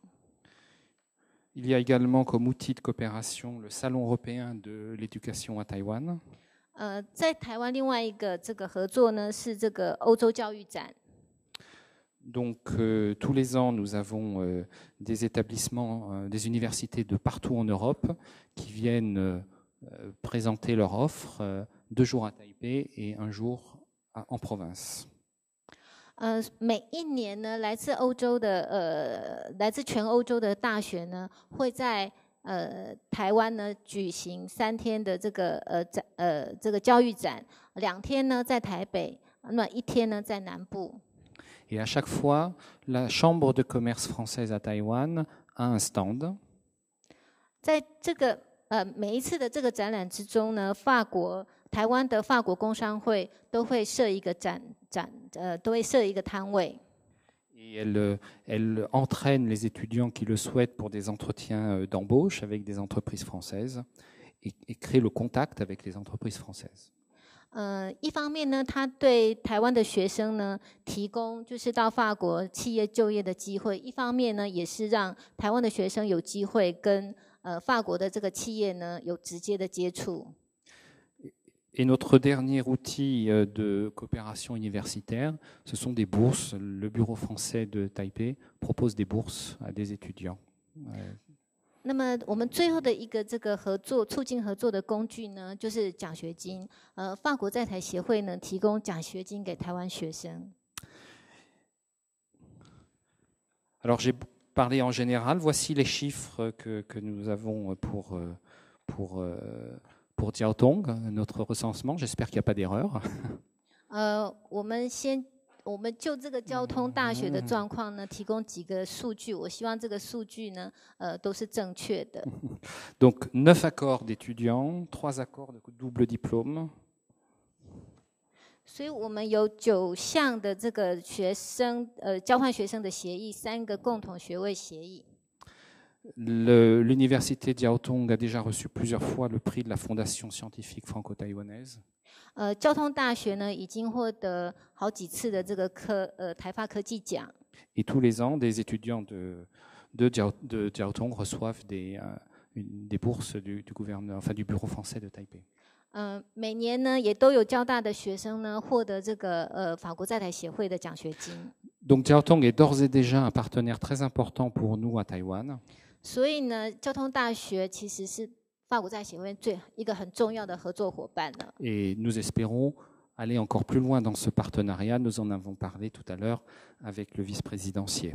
S3: Il y a également comme outil de coopération le Salon européen de l'éducation à Taïwan.
S4: 在台湾另外一个这个合作呢，是这个欧洲教育展。
S3: Donc tous les ans, nous avons des établissements, des universités de partout en Europe qui viennent présenter leur offre 2 jours à Taipei et 1 jour en province.
S4: 每一年呢，来自全欧洲的大学呢，会在台湾呢举行3天的这个教育展，2天呢在台北，那1天呢在南部。
S3: Et à chaque fois, la Chambre de commerce française à Taïwan a un stand.
S4: 在这个每一次的这个展览之中呢，台湾的法国工商会都会设一个都会设一个摊位。
S3: Et elle entraîne les étudiants qui le souhaitent pour des entretiens d'embauche avec des entreprises françaises et crée le contact avec les entreprises françaises.
S4: 一方面呢，他对台湾的学生呢提供就是到法国企业就业的机会；一方面呢，也是让台湾的学生有机会跟法国的这个企业呢有直接的接触。
S3: Et notre dernier outil de coopération universitaire, ce sont des bourses. Le bureau français de Taipei propose des bourses à des étudiants.
S4: 那么我们最后的一个这个促进合作的工具呢，就是奖学金。法国在台协会呢提供奖学金给台湾学生。
S3: Alors j'ai parlé en général. Voici les chiffres que nous avons pour Jiaotong, notre recensement. J'espère qu'il n'y a pas d'erreur.
S4: 我们就这个交通大学的状况呢，提供几个数据。我希望这个数据呢，都是正确的。
S3: Donc 9 accords d'étudiants, 3 accords de double diplôme.
S4: 所以我们有9项的这个交换学生的协议，3个共同学位协议。
S3: L'université Jiaotong a déjà reçu plusieurs fois le prix de la Fondation scientifique franco-taïwanaise.
S4: 交通大学呢，已经获得好几次的这个台法科技奖。
S3: Et tous les ans, des étudiants de Jiaotong reçoivent des bourses du gouvernement, enfin du bureau français de Taipei.
S4: 每年呢，也都有交大的学生呢获得这个法国在台协会的奖学金。
S3: Donc Jiaotong est d'ores et déjà un partenaire très important pour nous à Taïwan.
S4: 所以呢，交通大学其实是法国在协会一个很重要的合作伙伴呢。
S3: Et nous espérons aller encore plus loin dans ce partenariat. Nous en avons parlé tout à l'heure avec le vice-président Xie.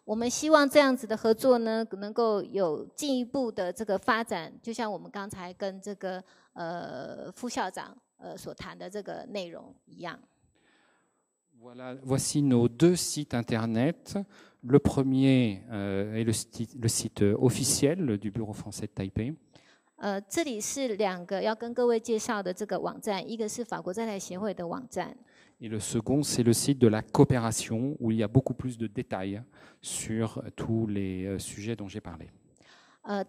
S4: 我们希望这样子的合作呢，能够有进一步的这个发展，就像我们刚才跟这个副校长所谈的这个内容一样。
S3: Voici nos 2 sites internet. Le premier est le site officiel du bureau français de Taipei.
S4: 这里是2个要跟各位介绍的这个网站，一个是法国在台协会的网站。
S3: Et le second, c'est le site de la coopération, où il y a beaucoup plus de détails sur tous les sujets dont j'ai parlé.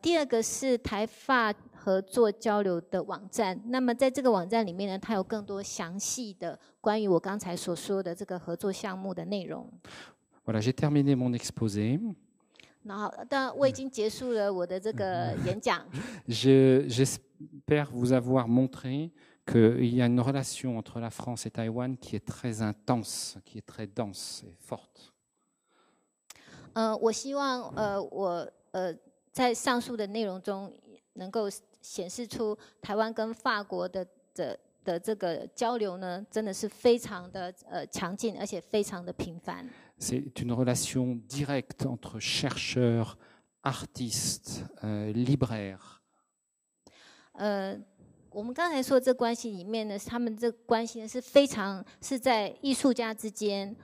S4: 第2个是台法合作交流的网站。那么在这个网站里面呢，它有更多详细的关于我刚才所说的这个合作项目的内容。
S3: Voilà, j'ai terminé mon exposé.
S4: 然后，但我已经结束了我的这个演讲。
S3: J'espère vous avoir montré qu'il y a une relation entre la France et Taïwan qui est très intense, qui est très dense et forte.
S4: 我希望我在上述的内容中能够显示出台湾跟法国的这个交流呢，真的是非常的强劲，而且非常的频繁。
S3: C'est une relation directe entre chercheurs, artistes, libraires.
S4: 我们刚才说的这关系里面呢，他们这关系呢是非常是在艺术家之间，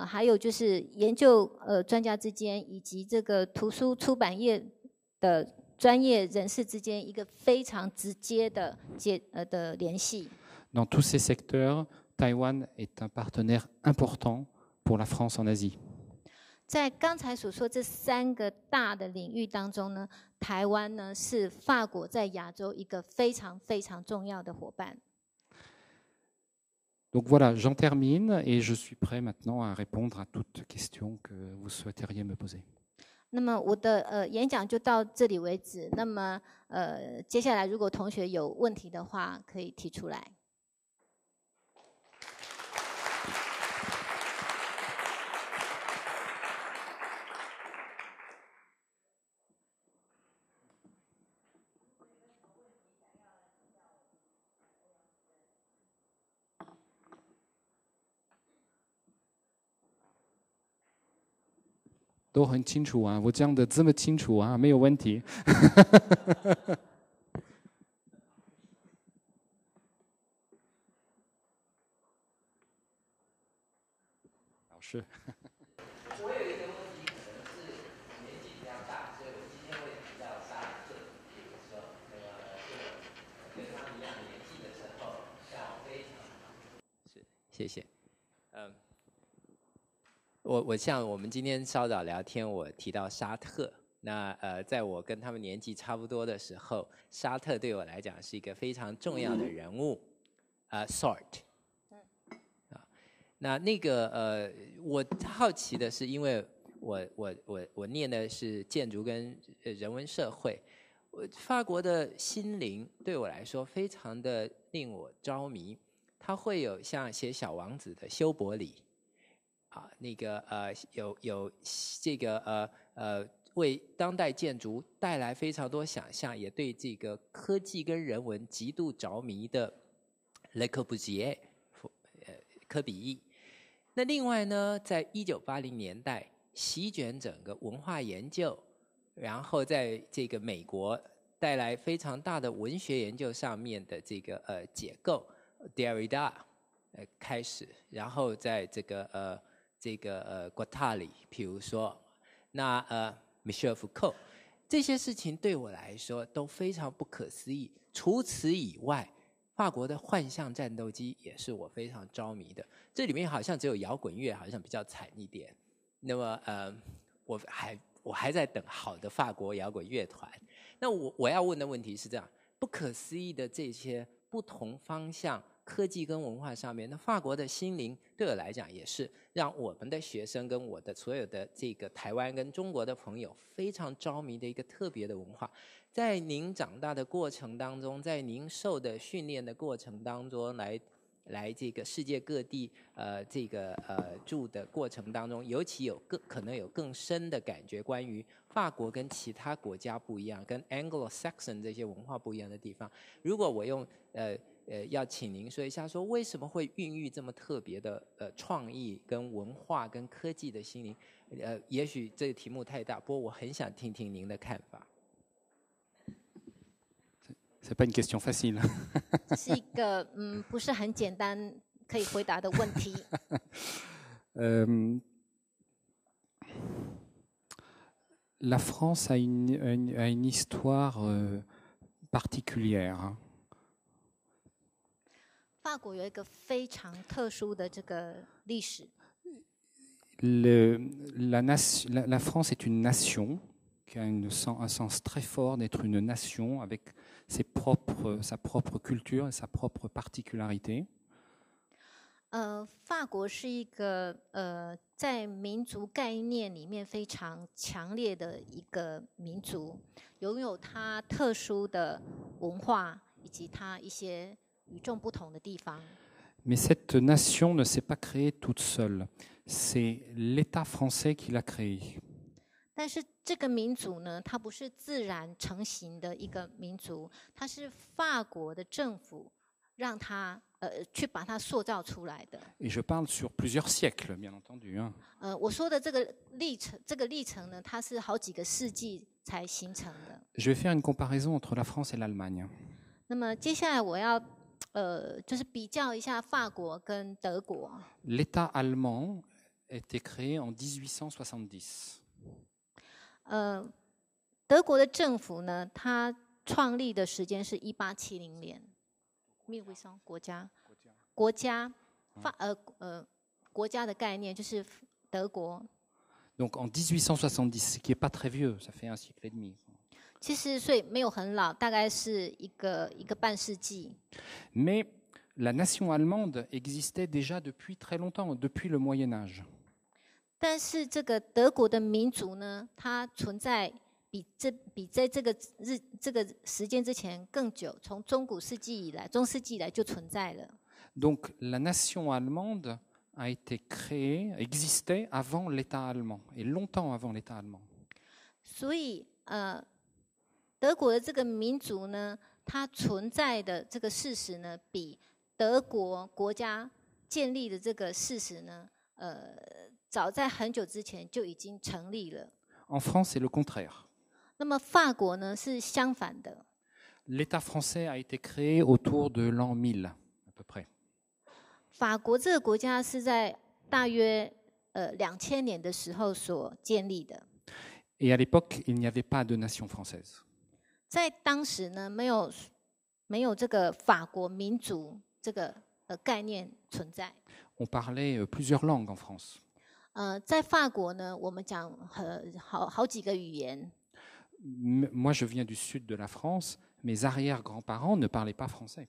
S4: 还有就是研究专家之间，以及这个图书出版业的专业人士之间一个非常直接的联系。
S3: Dans tous ces secteurs, Taïwan est un partenaire important pour la France en Asie.
S4: 在刚才所说这3个大的领域当中呢，台湾呢是法国在亚洲一个非常非常重要的伙伴。
S3: Donc voilà, j'en termine et je suis prêt maintenant à répondre à toute question que vous souhaiteriez me poser.
S4: 那么我的演讲就到这里为止。那么接下来如果同学有问题的话，可以提出来。
S3: 都很清楚啊，我讲的这么清楚啊，没有问题。老师。
S5: 我有一个问题，可能是年纪比较大，所以我今天会提到沙特，比如说跟他们一样年纪的时候，让我非常是谢谢。我像我们今天稍早聊天，我提到沙特。那在我跟他们年纪差不多的时候，沙特对我来讲是一个非常重要的人物。Sort。那个我好奇的是，因为我念的是建筑跟人文社会，法国的心灵对我来说非常的令我着迷。它会有像写《小王子》的修伯里。那个有这个为当代建筑带来非常多想象，也对这个科技跟人文极度着迷的 Le Corbusier 柯比意。那另外呢，在1980年代席卷整个文化研究，然后在这个美国带来非常大的文学研究上面的这个解构 Derrida 开始，然后在这个Guattari， 比如说那Michel Foucault， 这些事情对我来说都非常不可思议。除此以外，法国的幻象战斗机也是我非常着迷的。这里面好像只有摇滚乐好像比较惨一点。那么我还在等好的法国摇滚乐团。那我要问的问题是这样：不可思议的这些不同方向。科技跟文化上面，那法国的心灵对我来讲也是让我们的学生跟我的所有的这个台湾跟中国的朋友非常着迷的一个特别的文化。在您长大的过程当中，在您受的训练的过程当中，来这个世界各地住的过程当中，尤其可能有更深的感觉，关于法国跟其他国家不一样，跟 Anglo-Saxon 这些文化不一样的地方。如果我用要请您说一下，说为什么会孕育这么特别的创意跟文化跟科技的心灵？也许这个题目太大，不过我很想听听您的看法。
S3: C'est pas une question facile.
S4: 这是一个不是很简单可以回答的问题。
S3: La France a une histoire particulière. Hein.
S4: 法国有一个非常特殊的这个历史。
S3: La France est une nation qui a un sens très fort d'être une nation avec sa propre culture et sa propre particularité.
S4: 法国是一个在民族概念里面非常强烈的一个民族，拥有它特殊的文化以及它一些与众不同的地方。
S3: Mais cette nation ne s'est pas créée toute seule. C'est l'État français qui l'a créée.
S4: 但是这个民族呢，它不是自然成型的一个民族，它是法国的政府让它去把它塑造出来的。
S3: Et je parle sur plusieurs siècles, bien entendu. Hein.
S4: 我说的这个历程呢，它是好几个世纪才形成的。
S3: Je vais faire une comparaison entre la France et l'Allemagne.
S4: 那么接下来我要就是比较一下法国跟德国。
S3: L'État allemand a été créé en 1870.
S4: 德国的政府呢，它创立的时间是1870年。国家的概念就是德国。
S3: Donc en 1870, ce qui n'est pas très vieux, ça fait un siècle et demi.
S4: 其实所以没有很老，大概是一个半世纪。
S3: Mais la nation allemande existait déjà depuis très longtemps, depuis le Moyen Âge.
S4: 但是这个德国的民族呢，它存在比在这个时间之前更久，从中世纪以来就存在了。
S3: Donc la nation allemande a été créée, existait avant l'État allemand, et longtemps avant l'État allemand.
S4: 所以德国的这个民族呢，它存在的这个事实呢，比德国国家建立的这个事实呢，早在很久之前就已经成立了。
S3: En France, c'est le contraire.
S4: 那么法国呢是相反的。
S3: L'État français a été créé autour de l'an 1000, à peu près.
S4: 法国这个国家是在大约2000年的时候所建立的。
S3: Et à l'époque, il n'y avait pas de nation française.
S4: 在当时呢，没有这个法国民族这个概念存在。
S3: On parlait plusieurs langues en France.
S4: 在法国呢，我们讲好几个语言。
S3: Moi, je viens du sud de la France. Mes arrière-grands-parents ne parlaient pas français.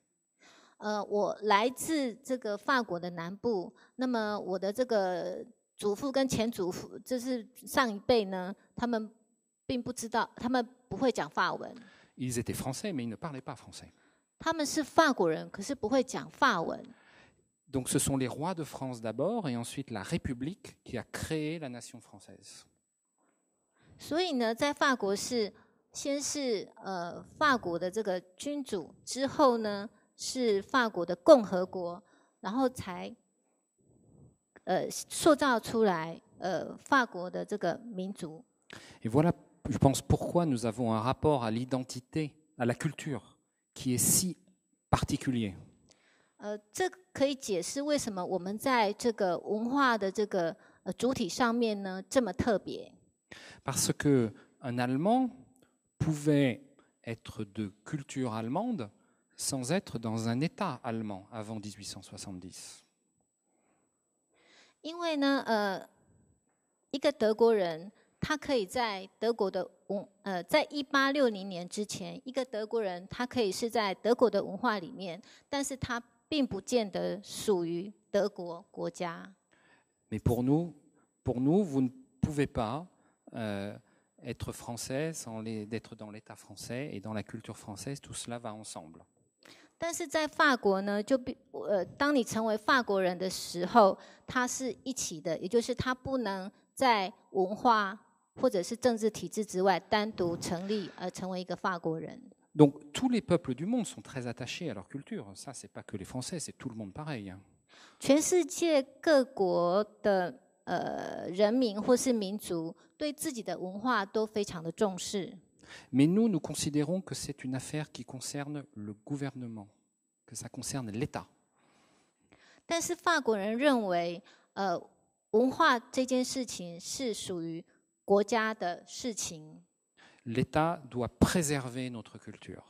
S4: 我来自这个法国的南部，那么我的这个祖父跟前祖父，就是上一辈呢，他们并不知道，他们不会讲法文。
S3: Ils étaient français, mais ils ne parlaient pas français.
S4: 他们是法国人，可是不会讲法文。
S3: Donc ce sont les rois de France d'abord et ensuite la République qui a créé la nation française.
S4: 所以呢，在法国先是法国的这个君主，之后呢是法国的共和国，然后才塑造出来法国的这个民族。
S3: Et voilà, je pense, pourquoi nous avons un rapport à l'identité, à la culture, qui est si particulier.
S4: 这可以解释为什么我们在这个文化的这个主体上面呢这么特别。
S3: Parce qu'un Allemand pouvait être de culture allemande sans être dans un État allemand avant 1870.
S4: 因为呢，一个德国人，他可以在德国的在1860年之前，一个德国人他可以是在德国的文化里面，但是他并不见得属于德国国家。
S3: Mais pour nous, vous ne pouvez pas être français sans d'être dans l'État français et dans la culture française, tout cela va ensemble.
S4: 但是在法国呢，当你成为法国人的时候，它是一起的，也就是它不能在文化或者是政治体制之外单独成立而成为一个法国人。
S3: Donc tous les peuples du monde sont très attachés à leur culture. Ça, c'est pas que les Français, c'est tout le monde pareil. Hein.
S4: 全世界各国的人民或是民族对自己的文化都非常的重视。
S3: Mais nous considérons que c'est une affaire qui concerne le gouvernement, que ça concerne l'État.
S4: 但是法国人认为，文化这件事情是属于国家的事情。
S3: L'État doit préserver notre culture.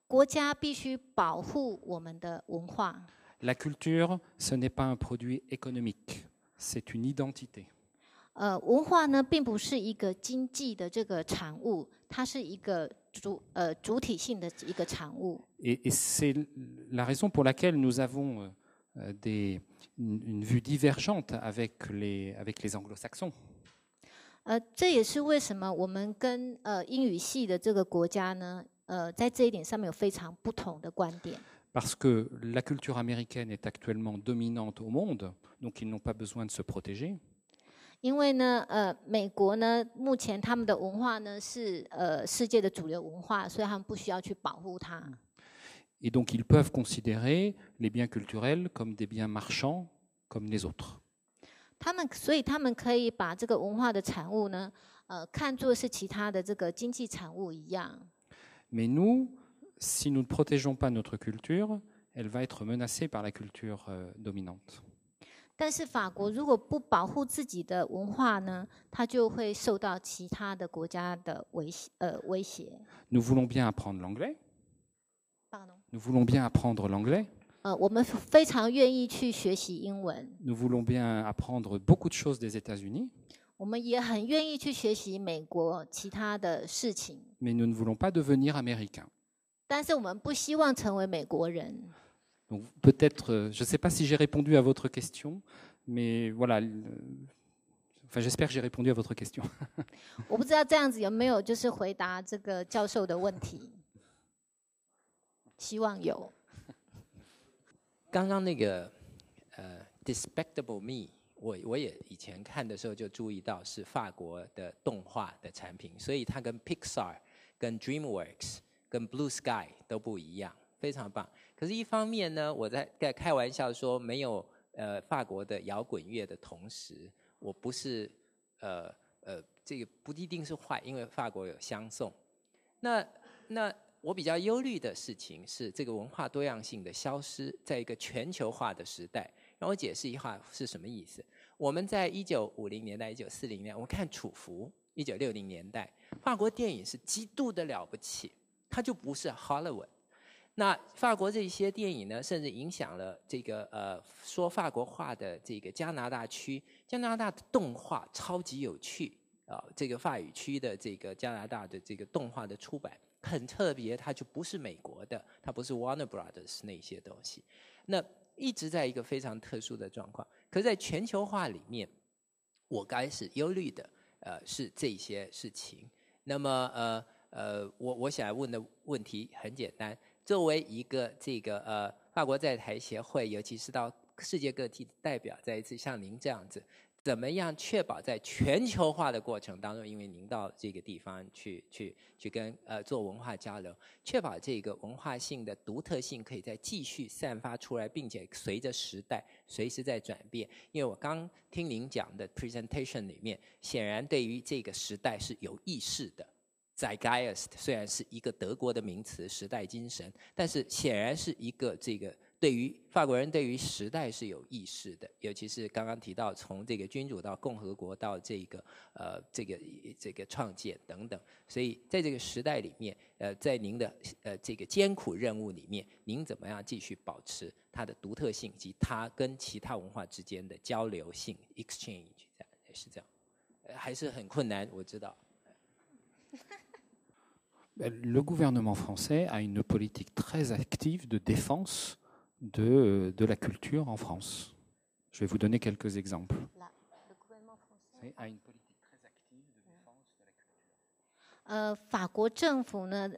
S4: 国家必须保护我们的文化。
S3: La culture, ce n'est pas un produit économique, c'est une identité.
S4: 文化呢，并不是一个经济的这个产物，它是一个主体性的一个产物。
S3: Et c'est la raison pour laquelle nous avons une vue divergente avec les anglo-saxons.
S4: 这也是为什么我们跟英语系的这个国家呢，在这一点上面有非常不同的观点。
S3: Parce que la culture américaine est actuellement dominante au monde, donc ils n'ont pas besoin de se protéger.
S4: 因为呢，美国呢，目前他们的文化呢是世界的主流文化，所以他们不需要去保护它。
S3: Et donc ils peuvent considérer les biens culturels comme des biens marchands, comme les autres.
S4: 所以他们可以把这个文化的产物呢，看作是其他的这个经济产物一样。
S3: Mais nous, si nous ne protégeons pas notre culture, elle va être menacée par la culture dominante.
S4: 但是法国如果不保护自己的文化呢，它就会受到其他的国家的威胁。
S3: Nous voulons bien apprendre l'anglais.
S4: Pardon.
S3: Nous voulons bien apprendre l'anglais.
S4: 我们非常愿意去学习英文。
S3: Nous voulons bien apprendre beaucoup de choses des États-Unis.
S4: 我们也很愿意去学习美国其他的事情。
S3: Mais nous ne voulons pas devenir américains.
S4: 但是我们不希望成为美国人。
S3: Donc, peut-être, je ne sais pas si j'ai répondu à votre question, mais voilà. Enfin, j'espère que j'ai répondu à votre question.
S4: 我不知道这样子有没有就是回答这个教授的问题，希望有。
S5: 刚刚那个Despicable Me， 我也以前看的时候就注意到是法国的动画的产品，所以它跟 Pixar、跟 DreamWorks、跟 Blue Sky 都不一样，非常棒。可是，一方面呢，我在开玩笑说，没有法国的摇滚乐的同时，我不是这个不一定是坏，因为法国有相送。那我比较忧虑的事情是，这个文化多样性的消失，在一个全球化的时代。让我解释一下是什么意思。我们在1950年代、1940年，我们看楚服，1960年代，法国电影是极度的了不起，它就不是 Hollywood。那法国这些电影呢，甚至影响了这个说法国话的这个加拿大区。加拿大的动画超级有趣啊，这个法语区的这个加拿大的这个动画的出版很特别，它就不是美国的，它不是 Warner Brothers 那些东西。那一直在一个非常特殊的状况。可是在全球化里面，我开始忧虑的是这些事情。那么我想问的问题很简单。作为一个这个法国在台协会，尤其是到世界各地的代表，再一次像您这样子，怎么样确保在全球化的过程当中，因为您到这个地方去跟做文化交流，确保这个文化性的独特性可以再继续散发出来，并且随着时代随时在转变。因为我刚听您讲的 presentation 里面，显然对于这个时代是有意识的。Zeitgeist 虽然是一个德国的名词，时代精神，但是显然是一个这个对于法国人对于时代是有意识的，尤其是刚刚提到从这个君主到共和国到这个这个创建等等，所以在这个时代里面，在您的这个艰苦任务里面，您怎么样继续保持它的独特性及它跟其他文化之间的交流性 exchange， 是这样，还是很困难，我知道。
S3: Le gouvernement français a une politique très active de défense de la culture en France. Je vais vous donner quelques exemples.
S4: Le gouvernement français
S3: a une politique très active de défense de la culture.
S4: 法国政府呢，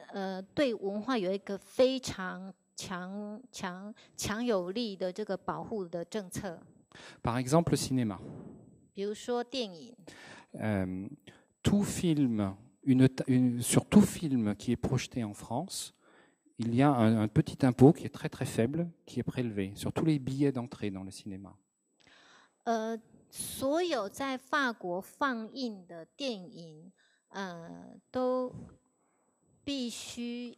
S4: 对文化有一个非常强有力的这个保护的政策。
S3: Par exemple, le cinéma.
S4: 比如说电影。
S3: Tout film. Sur tout film qui est projeté en France, il y a un petit impôt qui est très très faible, qui est prélevé sur tous les billets d'entrée dans le cinéma.
S4: 所有在法国放映的电影，都必须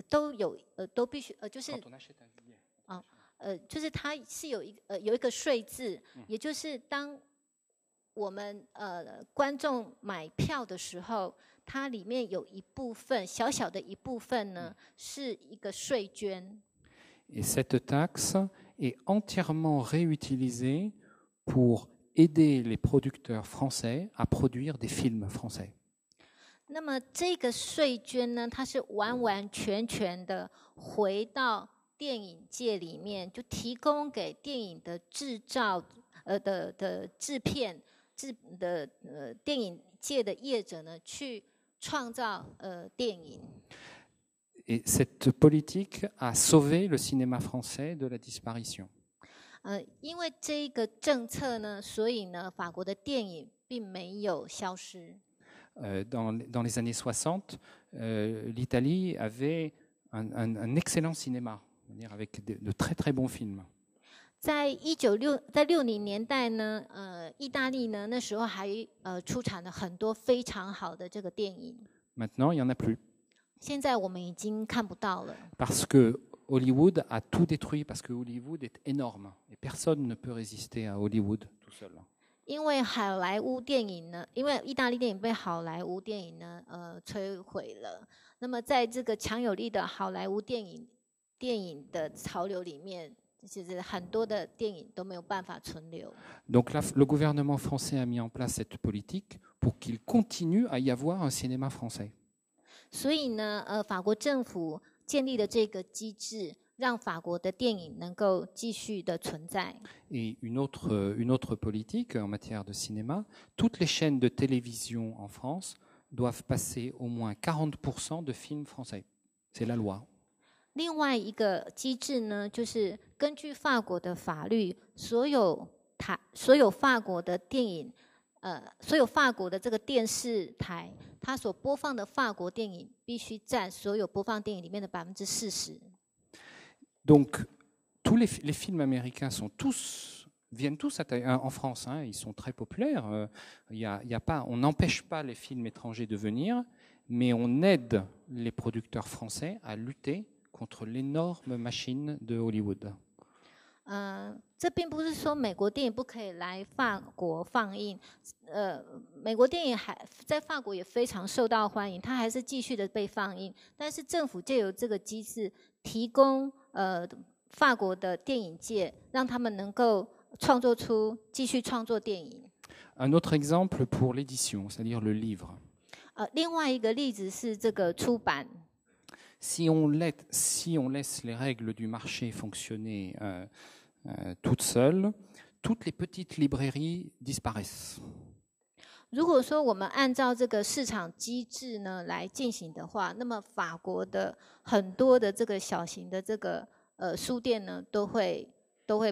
S4: 就是就是它是有一个税制，也就是当我们观众买票的时候，它里面有一部分小小的一部分呢，是一个税捐。
S3: Et cette taxe est entièrement réutilisée pour aider les producteurs français à produire des films français.
S4: 那么这个税捐呢，它是完完全全的回到电影界里面，就提供给电影的制造的制片电影界的业者呢，去创造电影。
S3: Et cette politique a sauvé le cinéma français de la disparition.
S4: 因为这一个政策呢，所以呢，法国的电影并没有消失。
S3: Dans les années 60, l'Italie avait un excellent cinéma, avec de très très bons films.
S4: 在60年代呢，意大利呢那时候还出产了很多非常好的这个电影。
S3: Maintenant, il n'y en a plus.
S4: 现在我们已经看不到了。
S3: Parce que Hollywood a tout détruit, parce que Hollywood est énorme et personne ne peut résister à Hollywood tout seul.
S4: 因为好莱坞电影呢，因为意大利电影被好莱坞电影呢摧毁了。那么在这个强有力的好莱坞电影的潮流里面，其实很多的电影都没有办法存留。
S3: Donc le gouvernement français a mis en place cette politique pour qu'il continue à y avoir un cinéma français.
S4: 所以呢，法国政府建立了这个机制，让法国的电影能够继续的存在。
S3: Et une autre politique en matière de cinéma, toutes les chaînes de télévision en France doivent passer au moins 40% de films français. C'est la loi.
S4: 另外一个机制呢，就是根据法国的法律，所有法国的电影，所有法国的这个电视台，它所播放的法国电影必须占所有播放电影里面的40%。
S3: Donc tous les films américains viennent tous en France. Ils sont très populaires. On n'empêche pas les films étrangers de venir, mais on aide les producteurs français à lutter contre l'énorme machine de Hollywood.
S4: 这并不是说美国电影不可以来法国放映，美国电影还在法国也非常受到欢迎，它还是继续的被放映。但是政府借由这个机制，提供法国的电影界，让他们能够继续创作电影。
S3: Un autre exemple pour l'édition, c'est-à-dire le livre.
S4: 另外一个例子是这个出版。
S3: Si on laisse les règles du marché fonctionner toutes seules, toutes les petites librairies disparaissent.
S4: 如果说我们按照这个市场机制呢来进行的话，那么法国的很多的这个小型的这个书店呢都会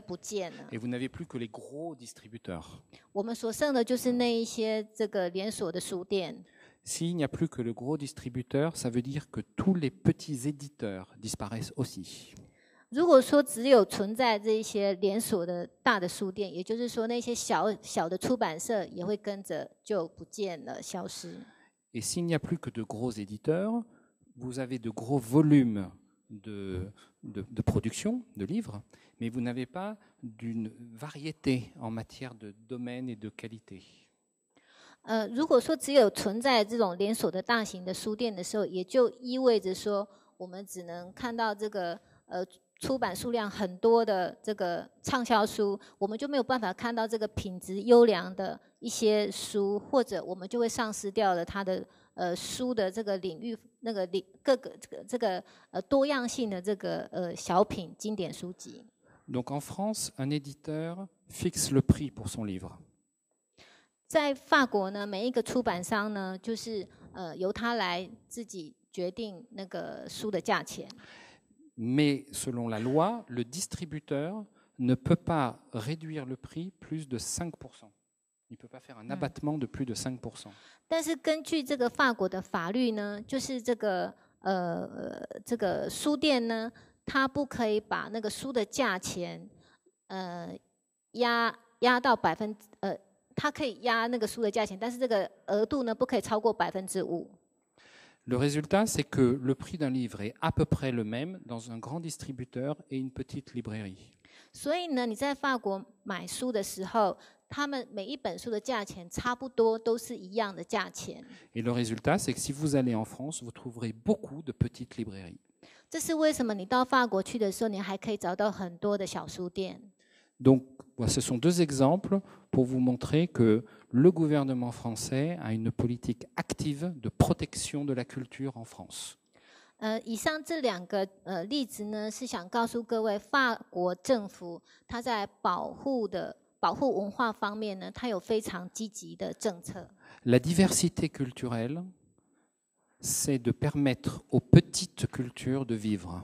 S4: 不见了。
S3: Et vous n'avez plus que les gros distributeurs.
S4: 我们所剩的就是那一些这个连锁的书店。
S3: S'il n'y a plus que le gros distributeur, ça veut dire que tous les petits éditeurs disparaissent aussi.
S4: 如果说只有存在这些连锁的大的书店，也就是说那些小的出版社也会跟着就不见了，消失。
S3: Et s'il n'y a plus que de gros éditeurs, vous avez de gros volumes de production de livres, mais vous n'avez pas d'une variété en matière de domaine et de qualité.
S4: 如果说只有存在这种连锁的大型的书店的时候，也就意味着说，我们只能看到这个出版数量很多的这个畅销书，我们就没有办法看到这个品质优良的一些书，或者我们就会丧失掉了它的书的这个领域各个这个多样性的这个小品经典书籍。
S3: Donc en France, un éditeur fixe le prix pour son livre.
S4: 在法国呢，每一个出版商呢，就是由他来自己决定那个书的价钱。
S3: Mais selon la loi, le distributeur ne peut pas réduire le prix plus de 5%. Il ne peut pas faire un abattement de plus de 5%.
S4: 但是根据这个法国的法律呢，就是这个书店呢，它不可以把那个书的价钱压到它可以压那个书的价钱，但是这个额度呢不可以超过5%。
S3: Le résultat, c'est que le prix d'un livre est à peu près le même dans un grand distributeur et une petite librairie.
S4: 所以呢，你在法国买书的时候，他们每一本书的价钱差不多都是一样的价钱。
S3: Et le résultat, c'est que si vous allez en France, vous trouverez beaucoup de petites librairies.
S4: 这是为什么你到法国去的时候，你还可以找到很多的小书店。
S3: Donc, voilà, ce sont deux exemples pour vous montrer que le gouvernement français a une politique active de protection de la culture en France.
S4: 以上这两个例子呢，是想告诉各位，法国政府它在保护文化方面呢，它有非常积极的政策。
S3: La diversité culturelle, c'est de permettre aux petites cultures de vivre.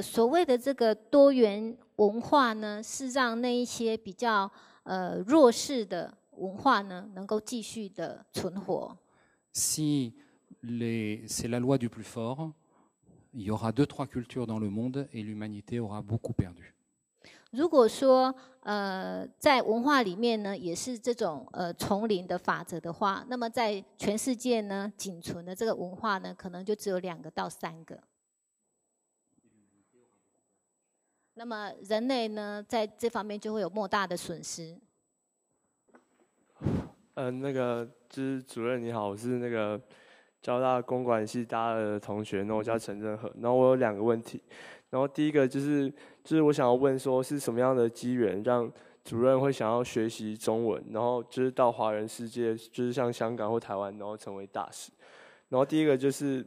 S4: 所谓的这个多元文化呢，是让那一些比较弱势的文化呢，能够继续的存活。
S3: Si c'est la loi du plus fort, il y aura 2-3 cultures dans le monde et l'humanité aura beaucoup perdu.
S4: 如果说在文化里面呢，也是这种丛林的法则的话，那么在全世界呢，仅存的这个文化呢，可能就只有2个到3个。那么人类呢，在这方面就会有莫大的损失。
S6: 那个就是主任你好，我是那个交大公管系大二的同学，那我叫陈振和，然后我有2个问题，然后第一个就是我想要问说是什么样的机缘让主任会想要学习中文，然后就是到华人世界，就是像香港或台湾，然后成为大使。然后第一个就是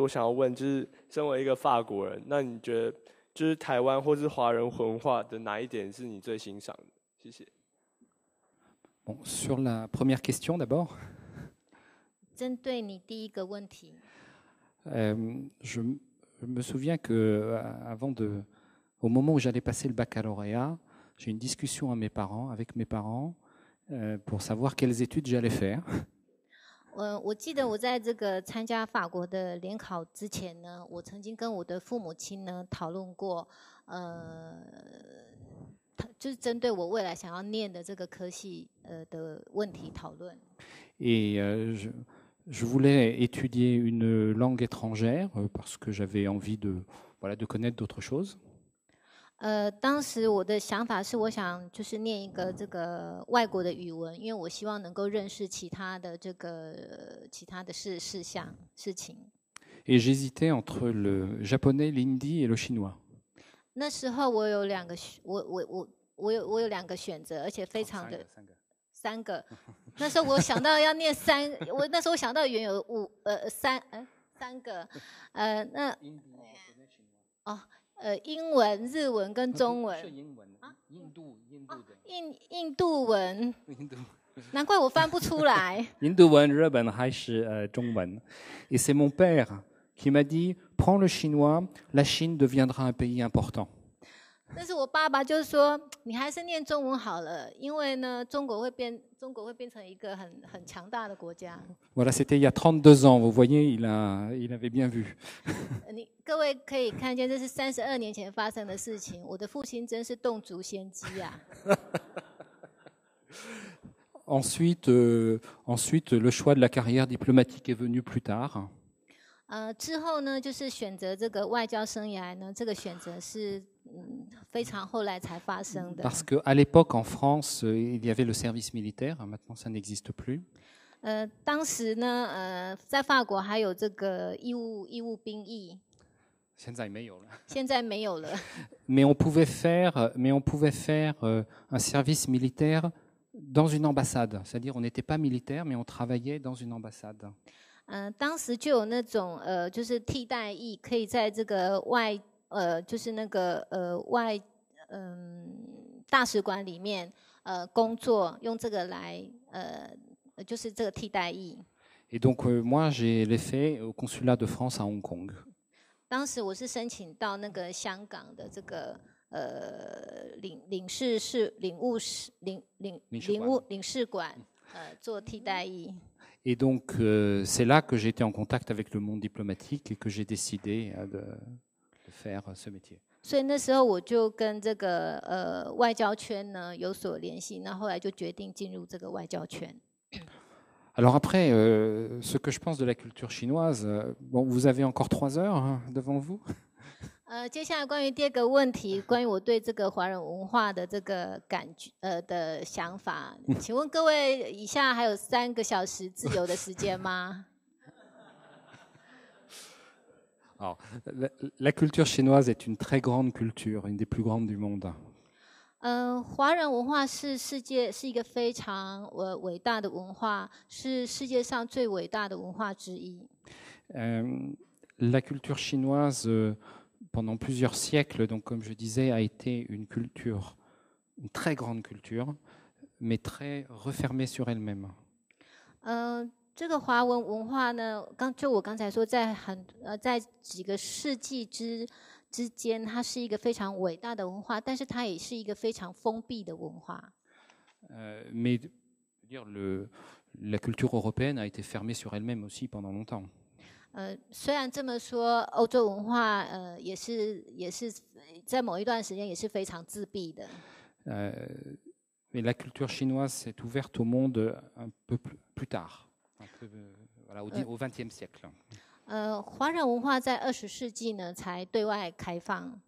S6: 我想要问，就是身为一个法国人，那你觉得就是台湾或是华人文化的哪一点是你最欣赏的？谢谢。
S3: Bon, sur la première question d'abord.
S4: 针对你第一个问题，
S3: Je me souviens que au moment où j'allais passer le baccalauréat, j'ai eu une discussion avec mes parents pour savoir quelles études j'allais faire.
S4: 我记得我在这个参加法国的联考之前呢，我曾经跟我的父母亲呢讨论过，就是针对我未来想要念的这个科系的问题讨论。
S3: Et je voulais étudier une langue étrangère parce que j'avais envie de connaître d'autres choses.
S4: 当时我的想法是，我想就是念一个这个外国的语文，因为我希望能够认识其他的事情。
S3: Et j'hésitais entre le japonais, l'hindi et le chinois.
S4: 那时候我有2个，我有2个选择，而且非常的3个。那时候我想到要念我那时候我想到原有3个，英文、日文跟中文。是英文啊？印度文。难怪我翻不出来。
S3: 印度文、日文还是中文。Et c'est mon père qui m'a dit, prends le chinois, la Chine deviendra un pays important.
S4: 但是我爸爸就说，你还是念中文好了，因为呢，中国会变成一个很强大的国家。
S3: Voilà, c'était il y a 32 ans. Vous voyez, il avait bien vu.
S4: 各位可以看见，这是32年前发生的事情。我的父亲真是洞烛先机啊。
S3: Ensuite, le choix de la carrière diplomatique est venu plus tard.
S4: 之后呢，就是选择这个外交生涯呢，这个选择是非常后来才发生的。
S3: Parce qu'à l'époque en France, il y avait le service militaire. Maintenant, ça n'existe plus.
S4: 当时呢，在法国还有这个义务兵役。
S3: 现在没有了。
S4: 现在没有了。
S3: Mais on pouvait faire un service militaire dans une ambassade. C'est-à-dire, on n'était pas militaire, mais on travaillait dans une ambassade.
S4: 当时就有那种就是替代役，可以在这个就是那个大使馆里面工作，用这个来就是这个替代役。
S3: Et donc moi je l'ai fait au consulat de France à Hong Kong.
S4: 当时我是申请到那个香港的这个领事馆做替代役。
S3: Et donc, c'est là que j'ai été en contact avec le monde diplomatique et que j'ai décidé de faire ce métier.
S4: 所以那时候我就跟这个外交圈呢有所联系，那后来就决定进入这个外交圈。
S3: Alors après, ce que je pense de la culture chinoise, bon, vous avez encore 3 heures devant vous.
S4: 接下来关于第二个问题，关于我对这个华人文化的这个感觉的想法，请问各位，以下还有3个小时自由的时间吗？Alors,
S3: la culture chinoise est une très grande culture, une des plus grandes du monde.
S4: 华人文化是一个非常伟大的文化，是世界上最伟大的文化之一。
S3: La culture chinoise, pendant plusieurs siècles, donc comme je disais, a été une très grande culture, mais très refermée sur elle-même.
S4: 这个华文文化呢，我刚才说，在几个世纪之间，它是一个非常伟大的文化，但是它也是一个非常封闭的文化。
S3: Mais la culture européenne a été fermée sur elle-même aussi pendant longtemps.
S4: 虽然这么说，欧洲文化也是在某一段时间也是非常自闭的。
S3: Mais la culture chinoise s'est ouverte au monde un peu plus tard, voilà, au XXe siècle.
S4: 华人文化在20世纪呢才对外开放。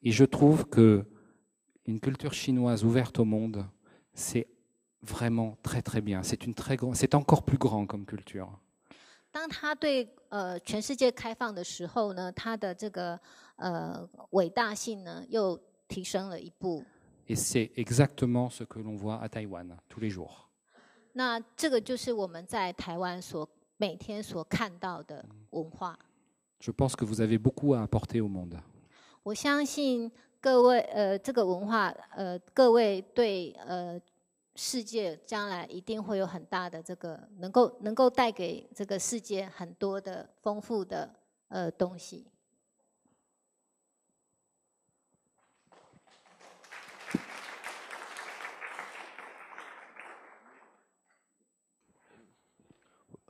S3: Et je trouve que une culture chinoise ouverte au monde, c'est vraiment très très bien. C'est encore plus grand comme culture.
S4: 当它对全世界开放的时候呢，它的这个伟大性呢又提升了一步。
S3: Et c'est exactement ce que l'on voit à Taïwan tous les jours.
S4: 那这个就是我们在台湾每天所看到的文化。
S3: Je pense que vous avez beaucoup à apporter au monde.
S4: 我相信各位这个文化各位对世界将来一定会有很大的这个能够带给这个世界很多的丰富的东西。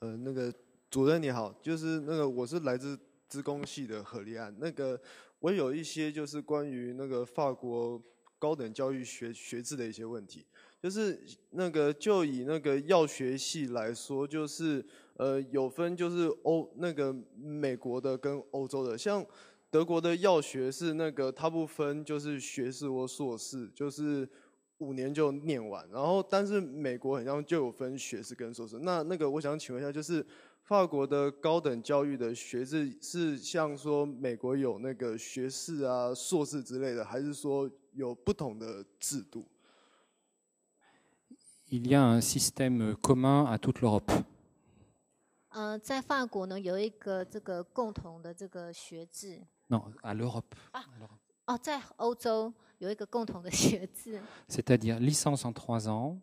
S7: 那个主任你好，就是那个我是来自资工系的何立安，那个我有一些就是关于那个法国高等教育学制的一些问题，就是那个就以那个药学系来说，就是有分就是那个美国的跟欧洲的，像德国的药学是那个它不分就是学士或硕士，就是5年就念完，然后但是美国好像就有分学士跟硕士。那个我想请问一下，就是法国的高等教育的学制是像说美国有那个学士啊、硕士之类的，还是说有不同的制度？
S3: Il y a un système commun à toute l'Europe.
S4: 在法国呢有一个这个共同的这个学制。
S3: Non, à l'Europe.
S4: 在欧洲有一个共同的学制。
S3: C'est-à-dire licence en 3 ans.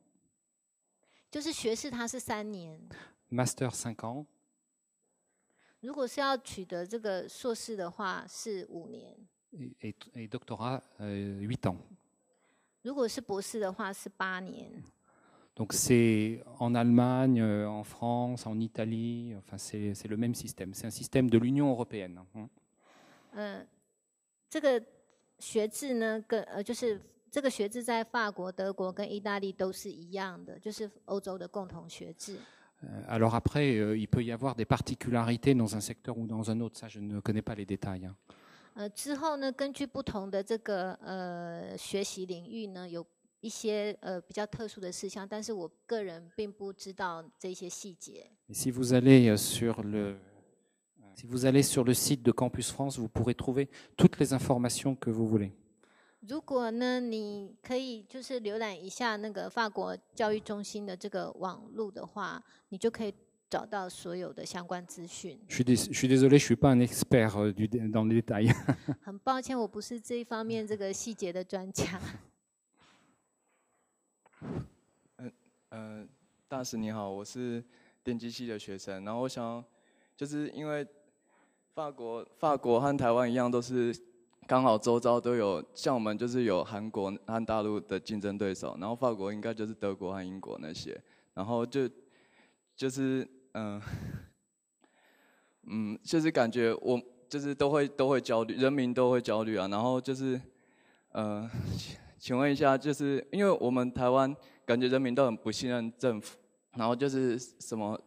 S4: 就是学士它是3年。
S3: Master 5 ans.
S4: 如果是要取得这个硕士的话是5年。
S3: Et doctorat 8 ans.
S4: 如果是博士的话是8年。
S3: Donc c'est en Allemagne, en France, en Italie, enfin c'est le même système. C'est un système de l'Union européenne.
S4: 这个学制呢，就是这个学制在法国、德国跟意大利都是一样的，就是欧洲的共同学制。
S3: Alors après, il peut y avoir des particularités dans un secteur ou dans un autre. Ça, je ne connais pas les détails.
S4: 之后呢，根据不同的这个学习领域呢，有一些比较特殊的事项，但是我个人并不知道这些细节。
S3: Si vous allez sur le site de Campus France, vous pourrez trouver toutes les informations que vous voulez.
S4: 如果呢，你可以就是浏览一下那个法国教育中心的这个网路的话，你就可以找到所有的相关资讯。
S3: Je suis désolé, je suis pas un expert dans les détails.
S4: 很抱歉，我不是这一方面这个细节的专家。
S8: 大使你好，我是电机系的学生，然后我想就是因为法国和台湾一样，都是刚好周遭都有，像我们就是有韩国和大陆的竞争对手，然后法国应该就是德国和英国那些，然后就是就是感觉我就是都会焦虑，人民都会焦虑啊，然后就是请问一下，就是因为我们台湾感觉人民都很不信任政府，然后就是什么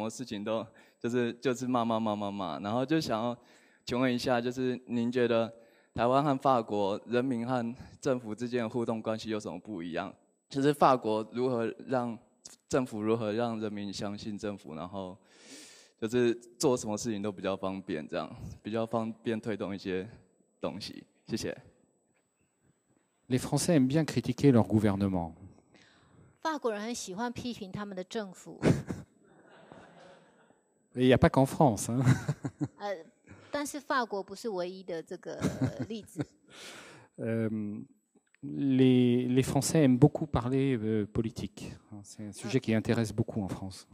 S8: 事情都就是骂，然后就想要请问一下，就是您觉得台湾和法国人民和政府之间的互动关系有什么不一样？就是法国如何让政府如何让人民相信政府，然后就是做什么事情都比较方便，这样比较方便推动一些东西。谢谢。
S3: Les Français aiment bien critiquer leur gouvernement.
S4: 法国人很喜欢批评他们的政府。
S3: Et il n'y a pas qu'en France. Hein.
S4: 但是法国不是唯一的这个例子。
S3: Les Français aiment beaucoup parler politique. C'est un sujet qui intéresse beaucoup en France.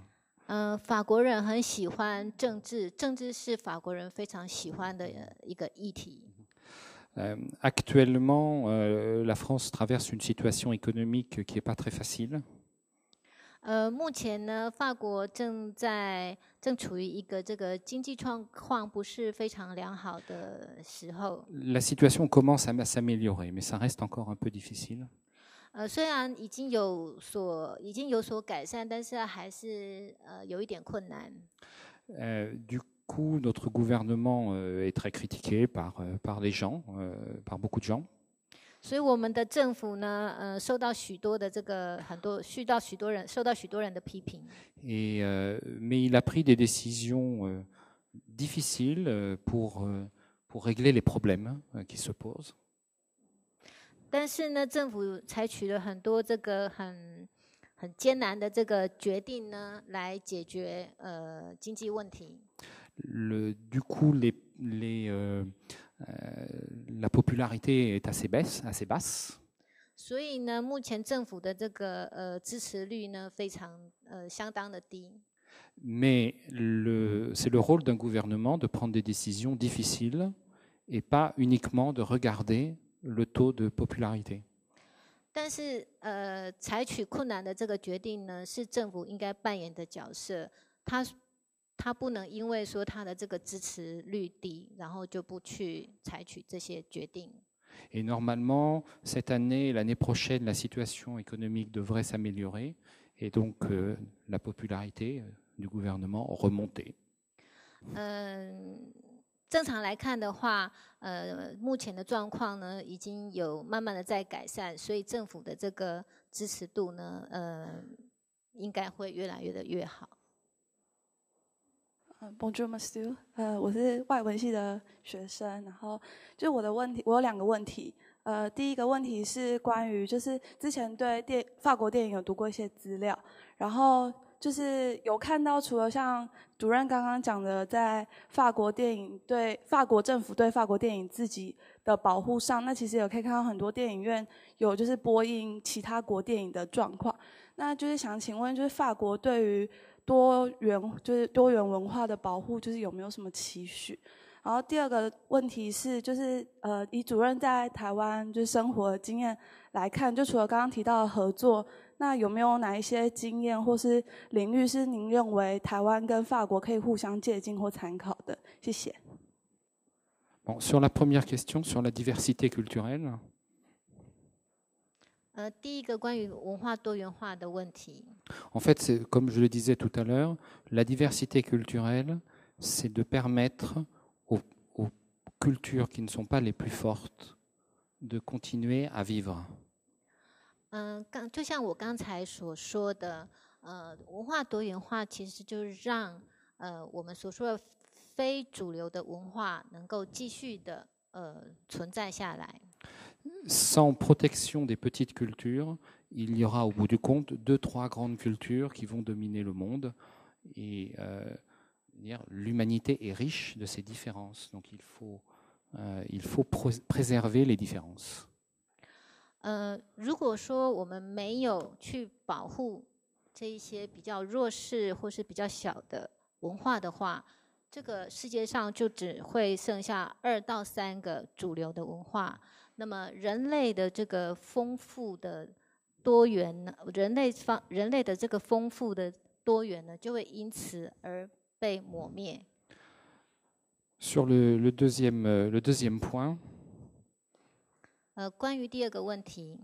S4: 法国人很喜欢政治，政治是法国人非常喜欢的一个议题。
S3: Actuellement, la France traverse une situation économique qui n'est pas très facile.
S4: 目前呢，法国正处于一个这个经济状况不是非常良好的时候。
S3: La situation commence à s'améliorer, mais ça reste encore un peu difficile.
S4: 虽然已经有所改善，但是还是有一点困难。
S3: Du coup, notre gouvernement est très critiqué par les gens, par beaucoup de gens.
S4: 所以我们的政府呢，受到许多人的批评。
S3: Mais il a pris des décisions difficiles pour régler les problèmes qui se posent.
S4: 但是呢，政府采取了很多这个很艰难的这个决定呢，来解决经济问题。
S3: Du coup, la popularité est assez basse.
S4: 所以呢，目前政府的这个支持率呢，相当的低。
S3: Mais c'est le rôle d'un gouvernement de prendre des décisions difficiles et pas uniquement de regarder le taux de popularité.
S4: 但是采取困难的这个决定呢，是政府应该扮演的角色。他不能因为说他的这个支持率低，然后就不去采取这些决定。
S3: Et normalement, cette année, l'année prochaine, la situation économique devrait s'améliorer et donc la popularité du gouvernement remonter.
S4: 正常来看的话，目前的状况呢，已经有慢慢的在改善，所以政府的这个支持度呢，应该会越来越好。
S9: Bonjour, Monsieur。我是外文系的学生，然后就我有两个问题。第一个问题是关于，就是之前对法国电影有读过一些资料，然后就是有看到，除了像主任刚刚讲的，在法国电影对法国政府对法国电影自己的保护上，那其实也可以看到很多电影院有就是播映其他国电影的状况。那就是想请问，就是法国对于多元文化的保护，就是有没有什么期许？然后第二个问题是，就是以主任在台湾就是生活的经验来看，就除了刚刚提到的合作，那有没有哪一些经验或是领域是您认为台湾跟法国可以互相借鉴或参考的？谢谢。
S3: Bon, sur la première question, sur la diversité culturelle.
S4: 第一个关于文化多元化的问题。
S3: En fait, comme je le disais tout à l'heure, la diversité culturelle, c'est de permettre aux cultures qui ne sont pas les plus fortes de continuer à vivre.
S4: 就像我刚才所说的，文化多元化其实就是让我们所说的非主流的文化能够继续的存在下来。
S3: Sans protection des petites cultures, il y aura au bout du compte 2-3 grandes cultures qui vont dominer le monde. Et l'humanité est riche de ces différences. Donc il faut préserver les différences.
S4: 如果说我们没有去保护这一些比较弱势或是比较小的文化的话，这个世界上就只会剩下2到3个主流的文化。那么人类的这个丰富的多元呢，人类的这个丰富的多元呢，就会因此而被抹灭。
S3: Sur le deuxième point.
S4: 关于第二个问题。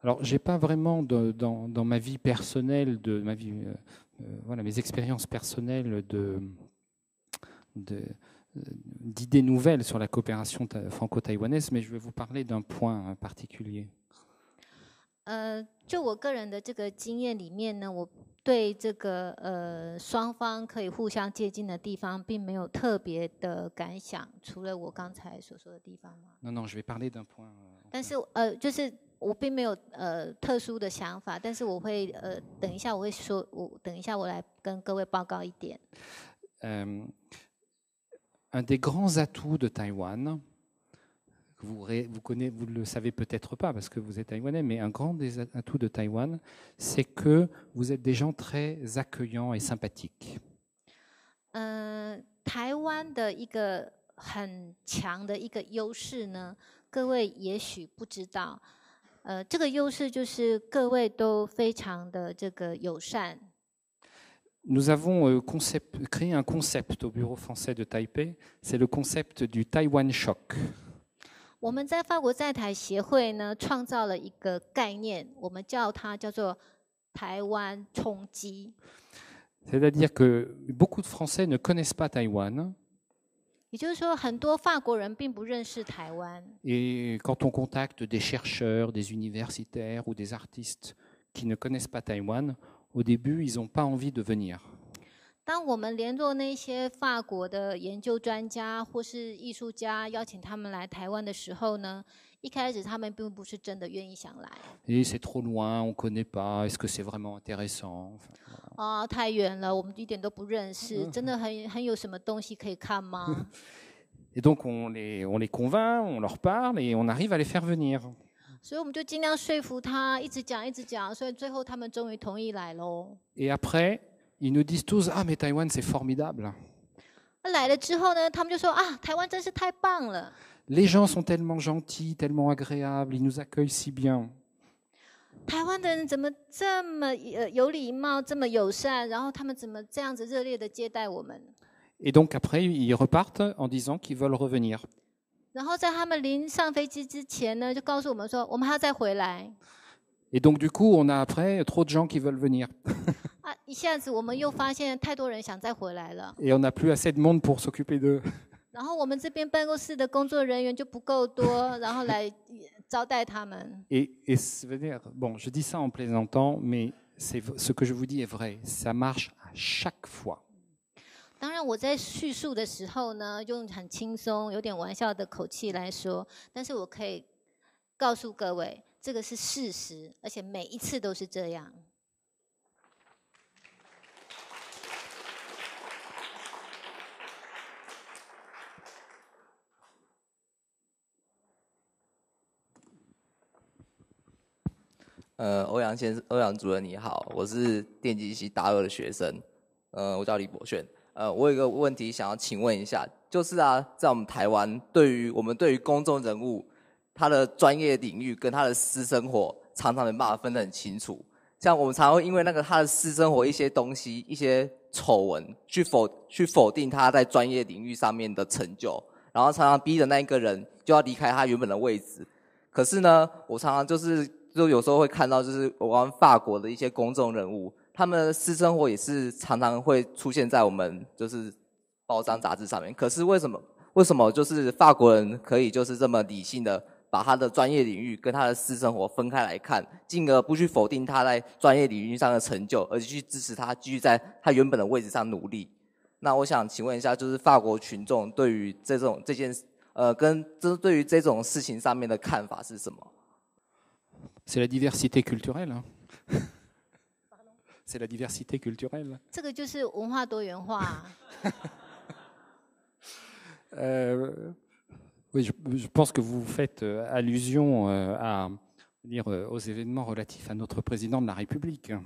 S3: Alors, j'ai pas vraiment dans ma vie personnelle, voilà, mes expériences personnelles d'idées nouvelles sur la coopération franco-taïwanaise, mais je vais vous parler d'un point particulier.
S4: 就我个人的这个经验里面呢，我对这个双方可以互相接近的地方，并没有特别的感想，除了我刚才所说的地方吗？
S3: Non, non, je vais parler d'un point.
S4: 但是就是我并没有特殊的想法，但是我会等一下我会说，等一下我来跟各位报告一点。
S3: Un des grands atouts de Taïwan, vous ne le savez peut-être pas parce que vous êtes taïwanais, mais un grand des atouts de Taïwan, c'est que vous êtes des gens très accueillants et sympathiques.
S4: 台湾的一个很强的一个优势呢，各位也许不知道，这个优势就是各位都非常的这个友善。
S3: Nous avons créé un concept au bureau français de Taipei, c'est le concept du Taïwan Shock.
S4: 我们在法国在台协会呢，创造了一个概念，我们叫做台湾冲击。
S3: C'est-à-dire que beaucoup de Français ne connaissent pas Taïwan.
S4: 也就是说，很多法国人并不认识台湾。
S3: Et quand on contacte des chercheurs, des universitaires ou des artistes qui ne connaissent pas Taïwan, au début, ils n'ont pas envie de venir.
S4: 当我们联络那些法国的研究专家或是艺术家，邀请他们来台湾的时候呢，一开始他们并不是真的愿意想来。
S3: Et c'est trop loin, on ne connaît pas, est-ce que c'est vraiment intéressant?
S4: 啊，太远了，我们一点都不认识，真的很有什么东西可以看吗？
S3: Et donc on les convainc, on leur parle et on arrive à les faire venir.
S4: 所以我们就尽量说服他，一直讲，所以最后他们终于同意来喽。
S3: Et après, ils nous disent tous, ah mais Taïwan c'est formidable.
S4: 来了之后呢，他们就说啊，台湾真是太棒了。
S3: Les gens sont tellement gentils, tellement agréables, ils nous accueillent si bien.
S4: 台湾的人怎么这么有礼貌，这么友善，然后他们怎么这样子热烈的接待我们？
S3: Et donc après, ils repartent en disant qu'ils veulent revenir.
S4: 然后在他们临上飞机之前呢，就告诉我们说，我们还要再回来。
S3: Et donc du coup, on a après trop de gens qui veulent venir.
S4: 啊，一下子我们又发现太多人想再回来了。
S3: Et on n'a plus assez de monde pour s'occuper d'eux.
S4: 然后我们这边办公室的工作人员就不够多，然后来招待他们。
S3: Et ça veut dire, bon, je dis ça en plaisantant, mais ce que je vous dis est vrai. Ça marche à chaque fois.
S4: 当然，我在叙述的时候呢，用很轻松、有点玩笑的口气来说，但是我可以告诉各位，这个是事实，而且每一次都是这样。
S10: 欧阳主任你好，我是电机系大二的学生，我叫李博炫，我有一个问题想要请问一下，就是在我们台湾，我们对于公众人物他的专业领域跟他的私生活，常常没办法分得很清楚。像我们常常会因为他的私生活一些东西、一些丑闻，去否定他在专业领域上面的成就，然后常常逼着那一个人就要离开他原本的位置。可是呢，我常常就有时候会看到，就是我们法国的一些公众人物，他们的私生活也是常常会出现在我们就是报章杂志上面。可是为什么就是法国人可以就是这么理性的把他的专业领域跟他的私生活分开来看，进而不去否定他在专业领域上的成就，而去支持他继续在他原本的位置上努力？那我想请问一下，就是法国群众对于对于这种事情上面的看法是什么？
S3: C'est la diversité culturelle. Hein. C'est la diversité culturelle.
S4: 这个就是文化多元化。
S3: Oui, je pense que vous faites allusion aux événements relatifs à notre président de la République.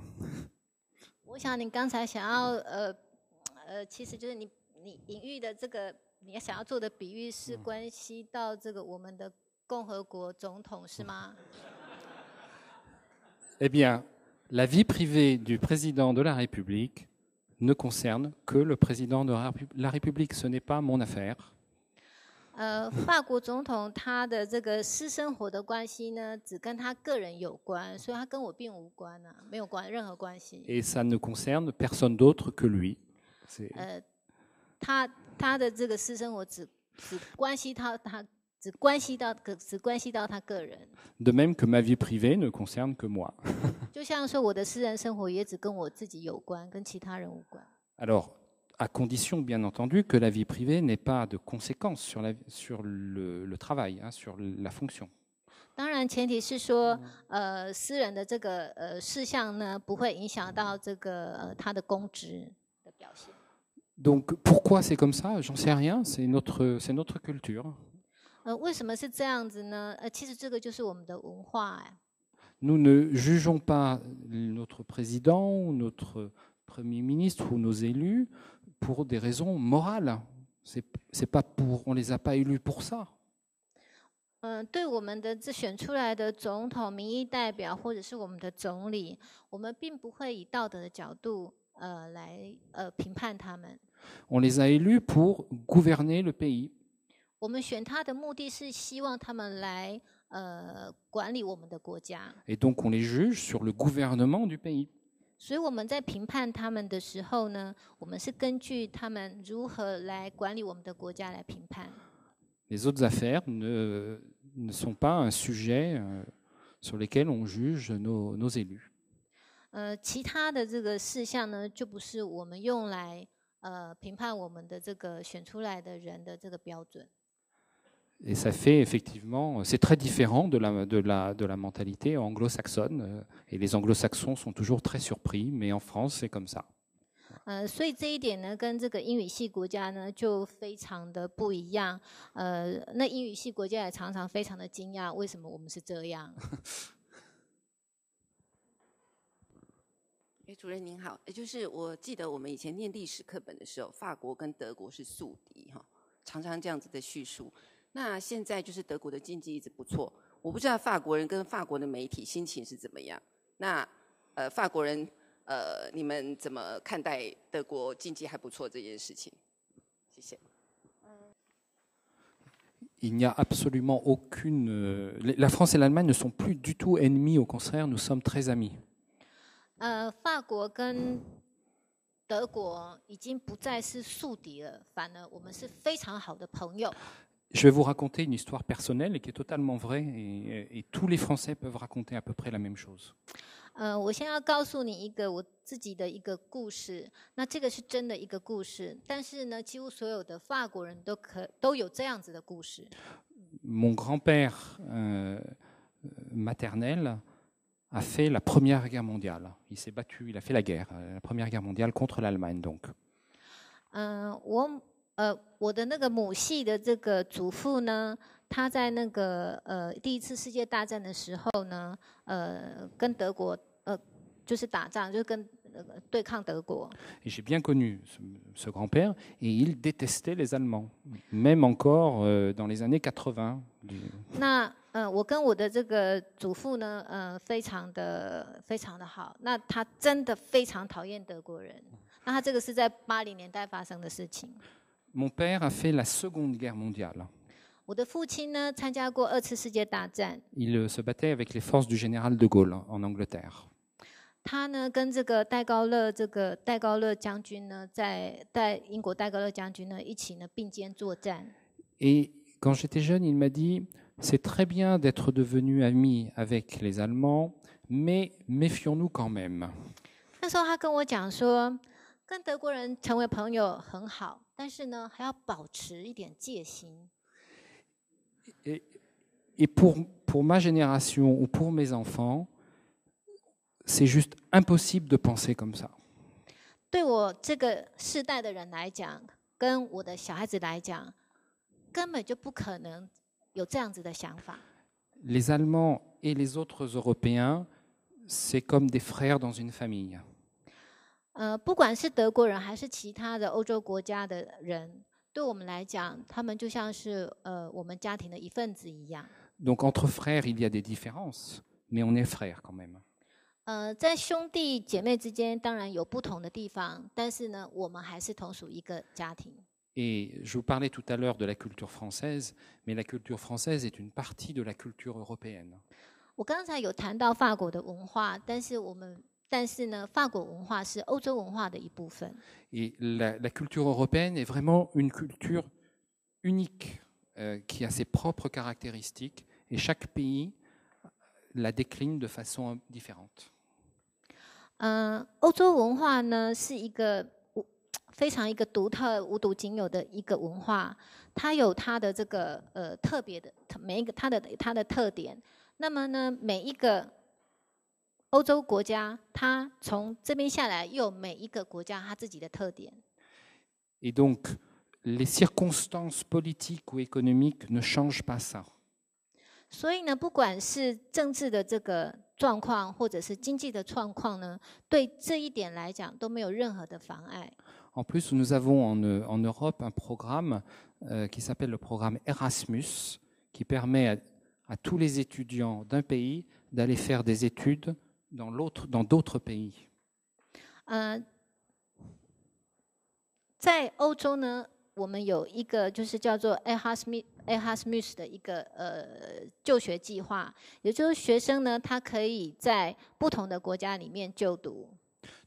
S4: 我想你刚才想要其实就是你隐喻的这个你想要做的比喻是关系到这个我们的共和国总统是吗？
S3: Eh bien, la vie privée du président de la République ne concerne que le président de la République. Ce n'est pas mon affaire.
S4: 法国总统他的这个私生活的关系呢，只跟他个人有关，所以他跟我并无关啊，没有任何关系。
S3: Et ça ne concerne personne d'autre que lui.
S4: 他的这个私生活只关系到他个人。
S3: De même que ma vie privée ne concerne que moi.
S4: 就像说我的私人生活也只跟我自己有关，跟其他人无关。
S3: Alors, à condition, bien entendu, que la vie privée n'ait pas de conséquences sur le travail, hein, sur la fonction.
S4: 当然，前提是说，私人的这个事项呢，不会影响到这个他的公职的表现。
S3: Donc, pourquoi c'est comme ça? J'en sais rien. C'est notre culture.
S4: 为什么是这样子呢？其实这个就是我们的文化哎。
S3: Nous ne jugeons pas notre président, notre premier ministre ou nos élus pour des raisons morales. C'est pas pour, on les a pas élus pour ça.
S4: 对我们的选出来的总统、民意代表或者是我们的总理，我们并不会以道德的角度来评判他们。
S3: On les a élus pour gouverner le pays.
S4: 我们选他的目的是希望他们来管理我们的国家。
S3: Et donc on les juge sur le gouvernement du pays.
S4: 所以我们在评判他们的时候呢，我们是根据他们如何来管理我们的国家来评判。
S3: Les autres affaires ne sont pas un sujet sur lesquels on juge nos élus.
S4: 其他的这个事项呢，就不是我们用来评判我们的这个选出来的人的这个标准。
S3: Et ça fait effectivement, c'est très différent de la mentalité anglo-saxonne. Et les anglo-saxons sont toujours très surpris, mais en France, c'est comme ça.
S4: 所以这一点呢，跟这个英语系国家呢就非常的不一样。那英语系国家也常常非常的惊讶，为什么我们是这样？
S11: 主任您好，就是我记得我们以前念历史课本的时候，法国跟德国是宿敌哈，常常这样子的叙述。那现在就是德国的经济一直不错，我不知道法国人跟法国的媒体心情是怎么样。那法国人你们怎么看待德国经济还不错这件事情？谢谢。
S3: Il n'y a absolument aucune. La France et l'Allemagne ne sont plus du tout ennemis, au contraire, nous sommes très amis.
S4: 法国跟德国已经不再是宿敌了，反而我们是非常好的朋友。
S3: Je vais vous raconter une histoire personnelle et qui est totalement vraie, et tous les Français peuvent raconter à peu près la même chose.
S4: 我现在要告诉你一个我自己的一个故事，那这个是真的一个故事，但是呢，几乎所有的法国人都有这样子的故事。
S3: Mon grand-père maternel a fait la Première Guerre mondiale. Il s'est battu, il a fait la guerre, la Première Guerre mondiale contre l'Allemagne, donc.
S4: 我的那个母系的这个祖父呢，他在那个第一次世界大战的时候呢，跟德国就是打仗，就是跟对抗德国。
S3: Et j'ai bien connu ce grand-père, et il détestait les Allemands, même encore dans les années 80.
S4: 那我跟我的这个祖父呢，非常的好。那他真的非常讨厌德国人。那他这个是在80年代发生的事情。
S3: Mon père a fait la Seconde Guerre mondiale.
S4: 我的父亲呢，参加过2次世界大战。
S3: Il se battait avec les forces du général de Gaulle en Angleterre.
S4: 他呢，跟这个戴高乐将军呢，在英国戴高乐将军呢一起呢并肩作战。
S3: Et quand j'étais jeune, il m'a dit, c'est très bien d'être devenu ami avec les Allemands, mais méfions-nous quand même.
S4: 那时候他跟我讲说，跟德国人成为朋友很好，但是呢，还要保持一点戒心。
S3: Et pour ma génération ou pour mes enfants, c'est juste impossible de penser comme ça.
S4: 对我这个世代的人来讲，跟我的小孩子来讲，根本就不可能有这样子的想法。
S3: Les Allemands et les autres Européens, c'est comme des frères dans une famille.
S4: 不管是德国人还是其他的欧洲国家的人，对我们来讲，他们就像是我们家庭的一份子一样。
S3: Donc entre frères, il y a des différences, mais on est frères quand même.
S4: 在兄弟姐妹之间，当然有不同的地方，但是呢，我们还是同属一个家庭。
S3: Et je vous parlais tout à l'heure de la culture française, mais la culture française est une partie de la culture européenne.
S4: 我刚才有谈到法国的文化，但是我们但是呢，法国文化是欧洲文化的一部分。
S3: Et la culture européenne est vraiment une culture unique qui a ses propres caractéristiques et chaque pays la décline de façon différente.
S4: 欧洲文化呢是一个非常一个独特、无独仅有的一个文化，它有它的这个特别的每一个它的特点。那么呢，每一个欧洲国家，它从这边下来，又有每一个国家它自己的特点。
S3: Et donc, les circonstances politiques ou économiques ne changent pas ça.
S4: 所以呢，不管是政治的这个状况，或者是经济的状况呢，对这一点来讲都没有任何的妨碍。
S3: En plus, nous avons en Europe un programme qui s'appelle le programme Erasmus, qui permet à tous les étudiants d'un pays d'aller faire des études dans d'autres pays.
S4: 在欧洲呢，我们有一个就是叫做 Erasmus 的一个就学计划，也就是学生呢，他可以在不同的国家里面就读。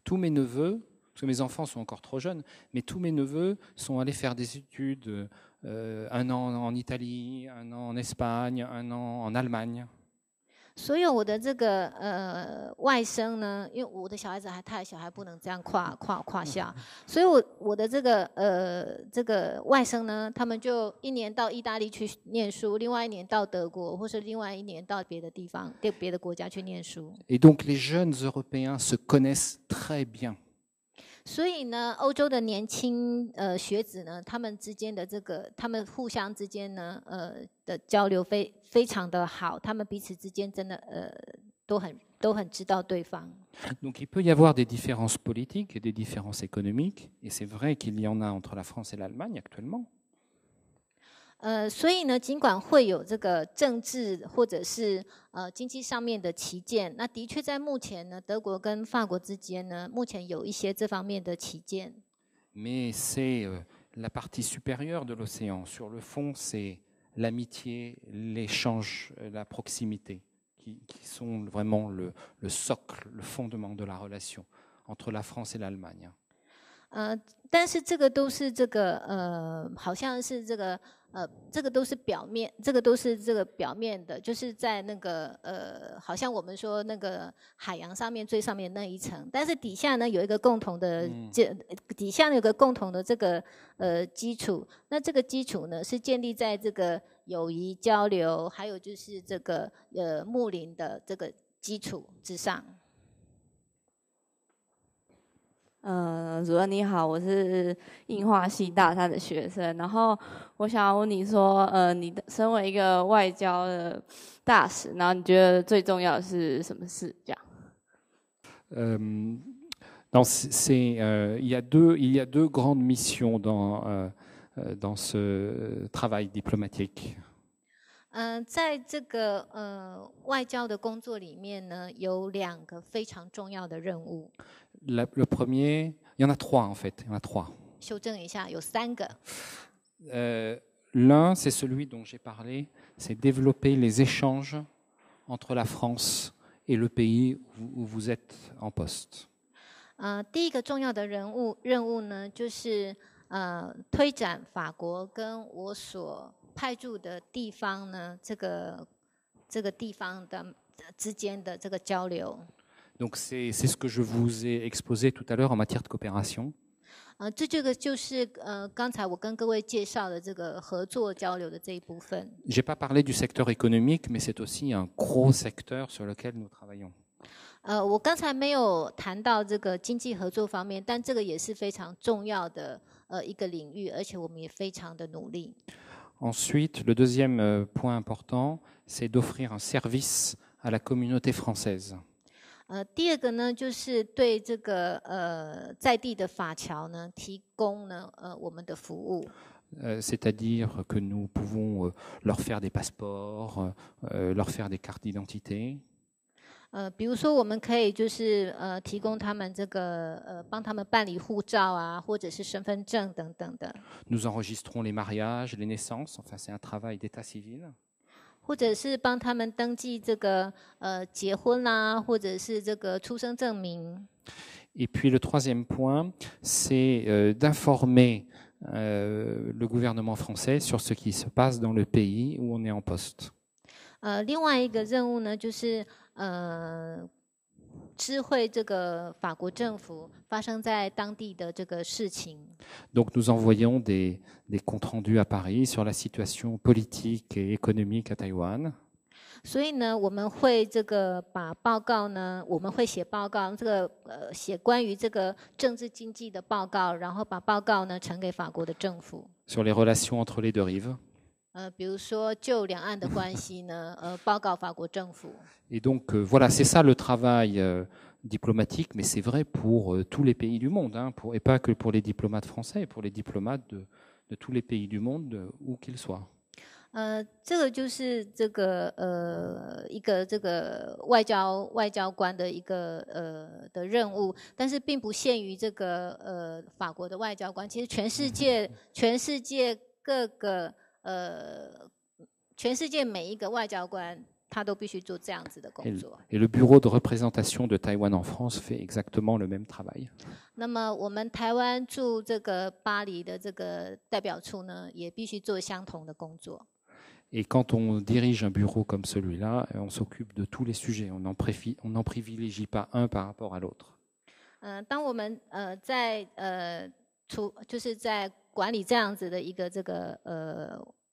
S3: Tous mes neveux, parce que mes enfants sont encore trop jeunes, mais tous mes neveux sont allés faire des études, un an en Italie, un an en Espagne, un an en Allemagne.
S4: 所有我的这个外甥呢，因为我的小孩子还太小，还不能这样跨校，所以我的这个外甥呢，他们就一年到意大利去念书，另外一年到德国，或是另外一年到别的地方、别的国家去念书。
S3: Et donc les jeunes Européens se connaissent très bien.
S4: 所以呢，欧洲的年轻学子呢，他们之间的他们互相之间呢，的交流非常的好，他们彼此之间真的都很知道对方。
S3: Donc il peut y avoir des différences politiques et des différences économiques, et c'est vrai qu'il y en a entre la France et l'Allemagne actuellement.
S4: 所以呢，尽管会有这个政治或者是经济上面的歧见，那的确在目前呢，德国跟法国之间呢，目前有一些这方面的歧见。
S3: Mais c'est la partie supérieure de l'océan. Sur le fond, c'est l'amitié, l'échange, la proximité, qui sont vraiment le socle, le fondement de la relation entre la France et l'Allemagne.
S4: 但是这个都是好像是这个都是表面，这个都是这个表面的，就是在那个好像我们说那个海洋上面最上面那一层，但是底下呢有一个共同的，底下有个共同的这个基础。那这个基础呢是建立在这个友谊交流，还有就是这个睦邻的这个基础之上。
S12: 主任你好，我是应化系大三的学生，然后我想要问你说，你身为一个外交的大使，然后你觉得最重要的是什么事？这样。
S3: Il y a deux grandes missions dans ce travail diplomatique.
S4: 在这个外交的工作里面呢，有2个非常重要的任务。
S3: Le premier, il y en a 3 en fait, il y en a 3.
S4: 修正一下，有3个。
S3: L'un, c'est celui dont j'ai parlé, c'est développer les échanges entre la France et le pays où vous êtes en poste.
S4: 第一个重要的任务呢，就是推展法国跟我所派驻的地方呢，这个地方的之间的这个交流。
S3: Donc c'est ce que je vous ai exposé tout à l'heure en matière de coopération.
S4: 这个就是刚才我跟各位介绍的这个合作交流的这一部分。
S3: J'ai pas parlé du secteur économique, mais c'est aussi un gros secteur sur lequel nous travaillons.
S4: 我刚才没有谈到这个经济合作方面，但这个也是非常重要的一个领域，而且我们也非常的努力。
S3: Ensuite, le deuxième point important, c'est d'offrir un service à la communauté française.
S4: 第2个呢，就是对这个在地的法侨呢，提供呢我们的服务。
S3: C'est-à-dire que nous pouvons leur faire des passeports, leur faire des cartes d'identité.
S4: 比如说我们可以就是提供他们这个帮他们办理护照啊，或者是身份证等等的。
S3: Nous enregistrons les mariages, les naissances, enfin c'est un travail d'état civil.
S4: 或者是帮他们登记这个结婚啦，或者是这个出生证明。
S3: Et puis le troisième point, c'est d'informer le gouvernement français sur ce qui se passe dans le pays où on est en poste.
S4: 另外一个任务呢，就是知会这个法国政府发生在当地的这个事情。
S3: Donc nous envoyons des comptes rendus à Paris sur la situation politique et économique à Taïwan.
S4: 所以呢，我们会这个把报告呢，我们会写报告，这个写关于这个政治经济的报告，然后把报告呢呈给法国的政府。
S3: Sur les relations entre les deux rives.
S4: 比如说就两岸的关系呢，报告法国政府。
S3: Et donc voilà, c'est ça le travail diplomatique, mais c'est vrai pour tous les pays du monde, hein, et pas que pour les diplomates français, pour les diplomates de tous les pays du monde, où qu'ils soient.
S4: 这个就是这个一个这个外交官的一个的任务，但是并不限于这个法国的外交官，其实全世界各个全世界每一个外交官，他都必须做这样子的工作。
S3: Et le bureau de représentation de Taïwan en France fait exactement le même travail.
S4: 那么我们台湾驻这个巴黎的这个代表处呢，也必须做相同的工作。
S3: Et quand on dirige un bureau comme celui-là, on s'occupe de tous les sujets. On n'en privilégie pas un par rapport à l'autre.
S4: 当我们就是在管理这样子的一个这个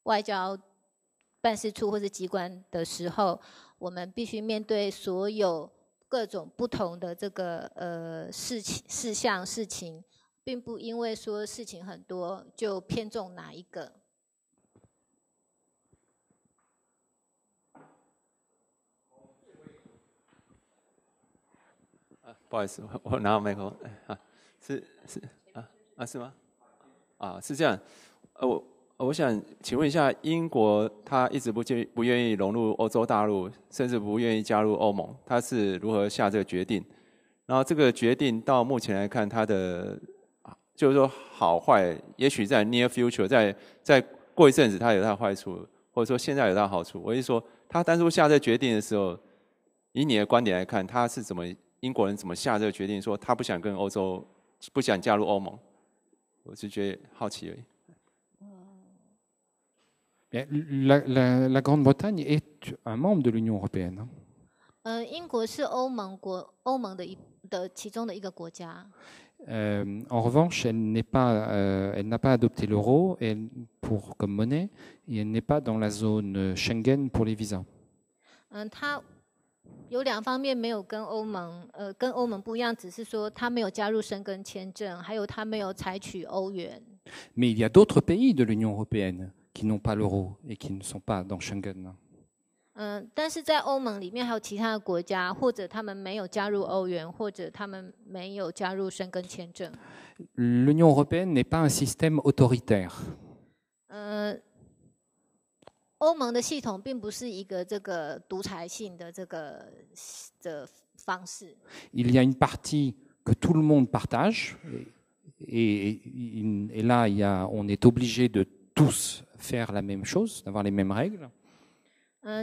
S4: 外交办事处或者机关的时候，我们必须面对所有各种不同的这个事情，并不因为说事情很多就偏重哪一个。
S13: 不好意思，我拿麦克风是吗？是这样。我想请问一下，英国他一直不愿意融入欧洲大陆，甚至不愿意加入欧盟，他是如何下这个决定？然后这个决定到目前来看，它的就是说好坏，也许在 near future， 在过一阵子它有它的坏处，或者说现在有它的好处。我是说，他当初下这个决定的时候，以你的观点来看，他是怎么？英国人怎么下这个决定，说他不想跟欧洲，不想加入欧盟？我是觉得好奇而已。
S3: La Grande-Bretagne est un membre de l'Union européenne.
S4: 英国是欧盟的其中的一个国家。
S3: En revanche, elle n'a pas adopté l'euro comme monnaie et elle n'est pas dans la zone Schengen pour les visas.
S4: 它有两方面没有跟欧盟不一样，只是说它没有加入申根签证，还有它没有采取欧元。
S3: Mais il y a d'autres pays de l'Union européenne qui n'ont pas l'euro et qui ne sont pas dans Schengen.
S4: 但是在欧盟里面还有其他的国家，或者他们没有加入欧元，或者他们没有加入申根签证。
S3: L'Union européenne n'est pas un système autoritaire.
S4: 欧盟的系统并不是一个这个独裁性的这个的方式。
S3: Il y a une partie que tout le monde partage, et là, on est obligé de tous faire la même chose, d'avoir les mêmes règles.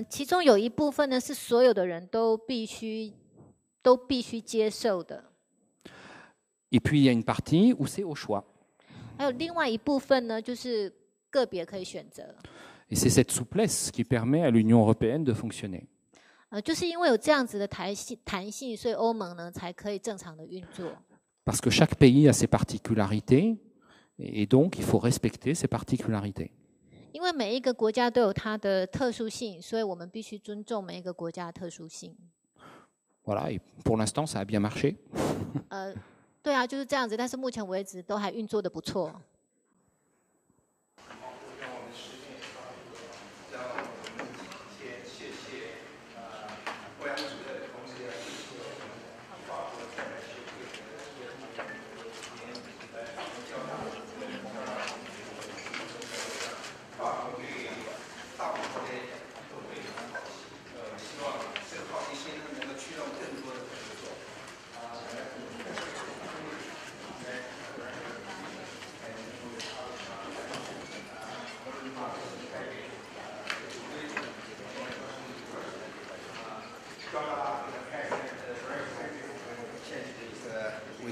S4: 其中有一部分呢是所有的人都必须接受的。
S3: Et puis il y a une partie où c'est au choix.
S4: 还有另外一部分呢，就是个别可以选择。
S3: Et c'est cette souplesse qui permet à l'Union européenne de fonctionner.
S4: 就是因为有这样子的弹性，所以欧盟呢才可以正常的运作。
S3: Parce que chaque pays a ses particularités, et donc il faut respecter ces particularités.
S4: 因为每一个国家都有它的特殊性，所以我们必须尊重每一个国家的特殊性。
S3: Voilà, et pour l'instant, ça a bien marché.
S4: 对啊，就是这样子，但是目前为止都还运作的不错。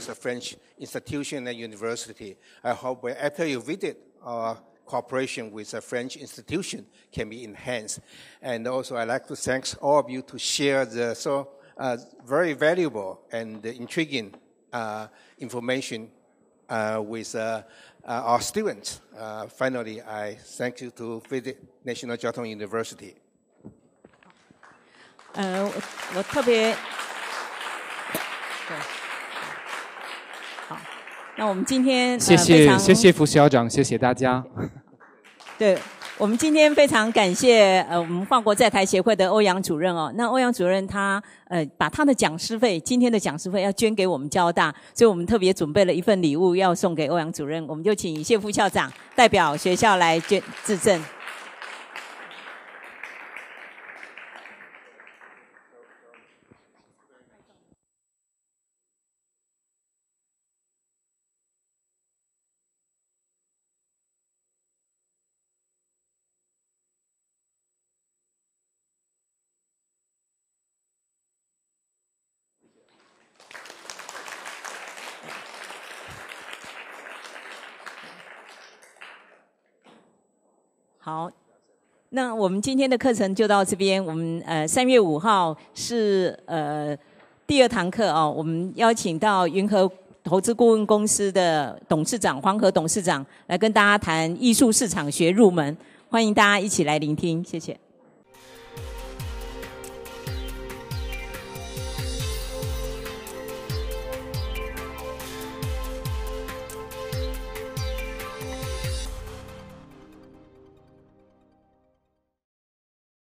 S2: with a French institution and university. I hope after you visit our cooperation with a French institution can be enhanced. And also I'd like to thank all of you to share the very valuable and intriguing information with our students. Finally, I thank you to visit National Jiao Tong University.
S1: 我特别对，好，那我们今天
S3: 谢谢副校长，谢谢大家。
S1: 对，我们今天非常感谢我们法国在台协会的欧阳主任哦。那欧阳主任他把他的讲师费，今天的讲师费要捐给我们交大，所以我们特别准备了一份礼物要送给欧阳主任，我们就请谢副校长代表学校来致赠。好，那我们今天的课程就到这边。我们3月5号是第2堂课哦，我们邀请到云和投资顾问公司的董事长黄河董事长来跟大家谈艺术市场学入门，欢迎大家一起来聆听，谢谢。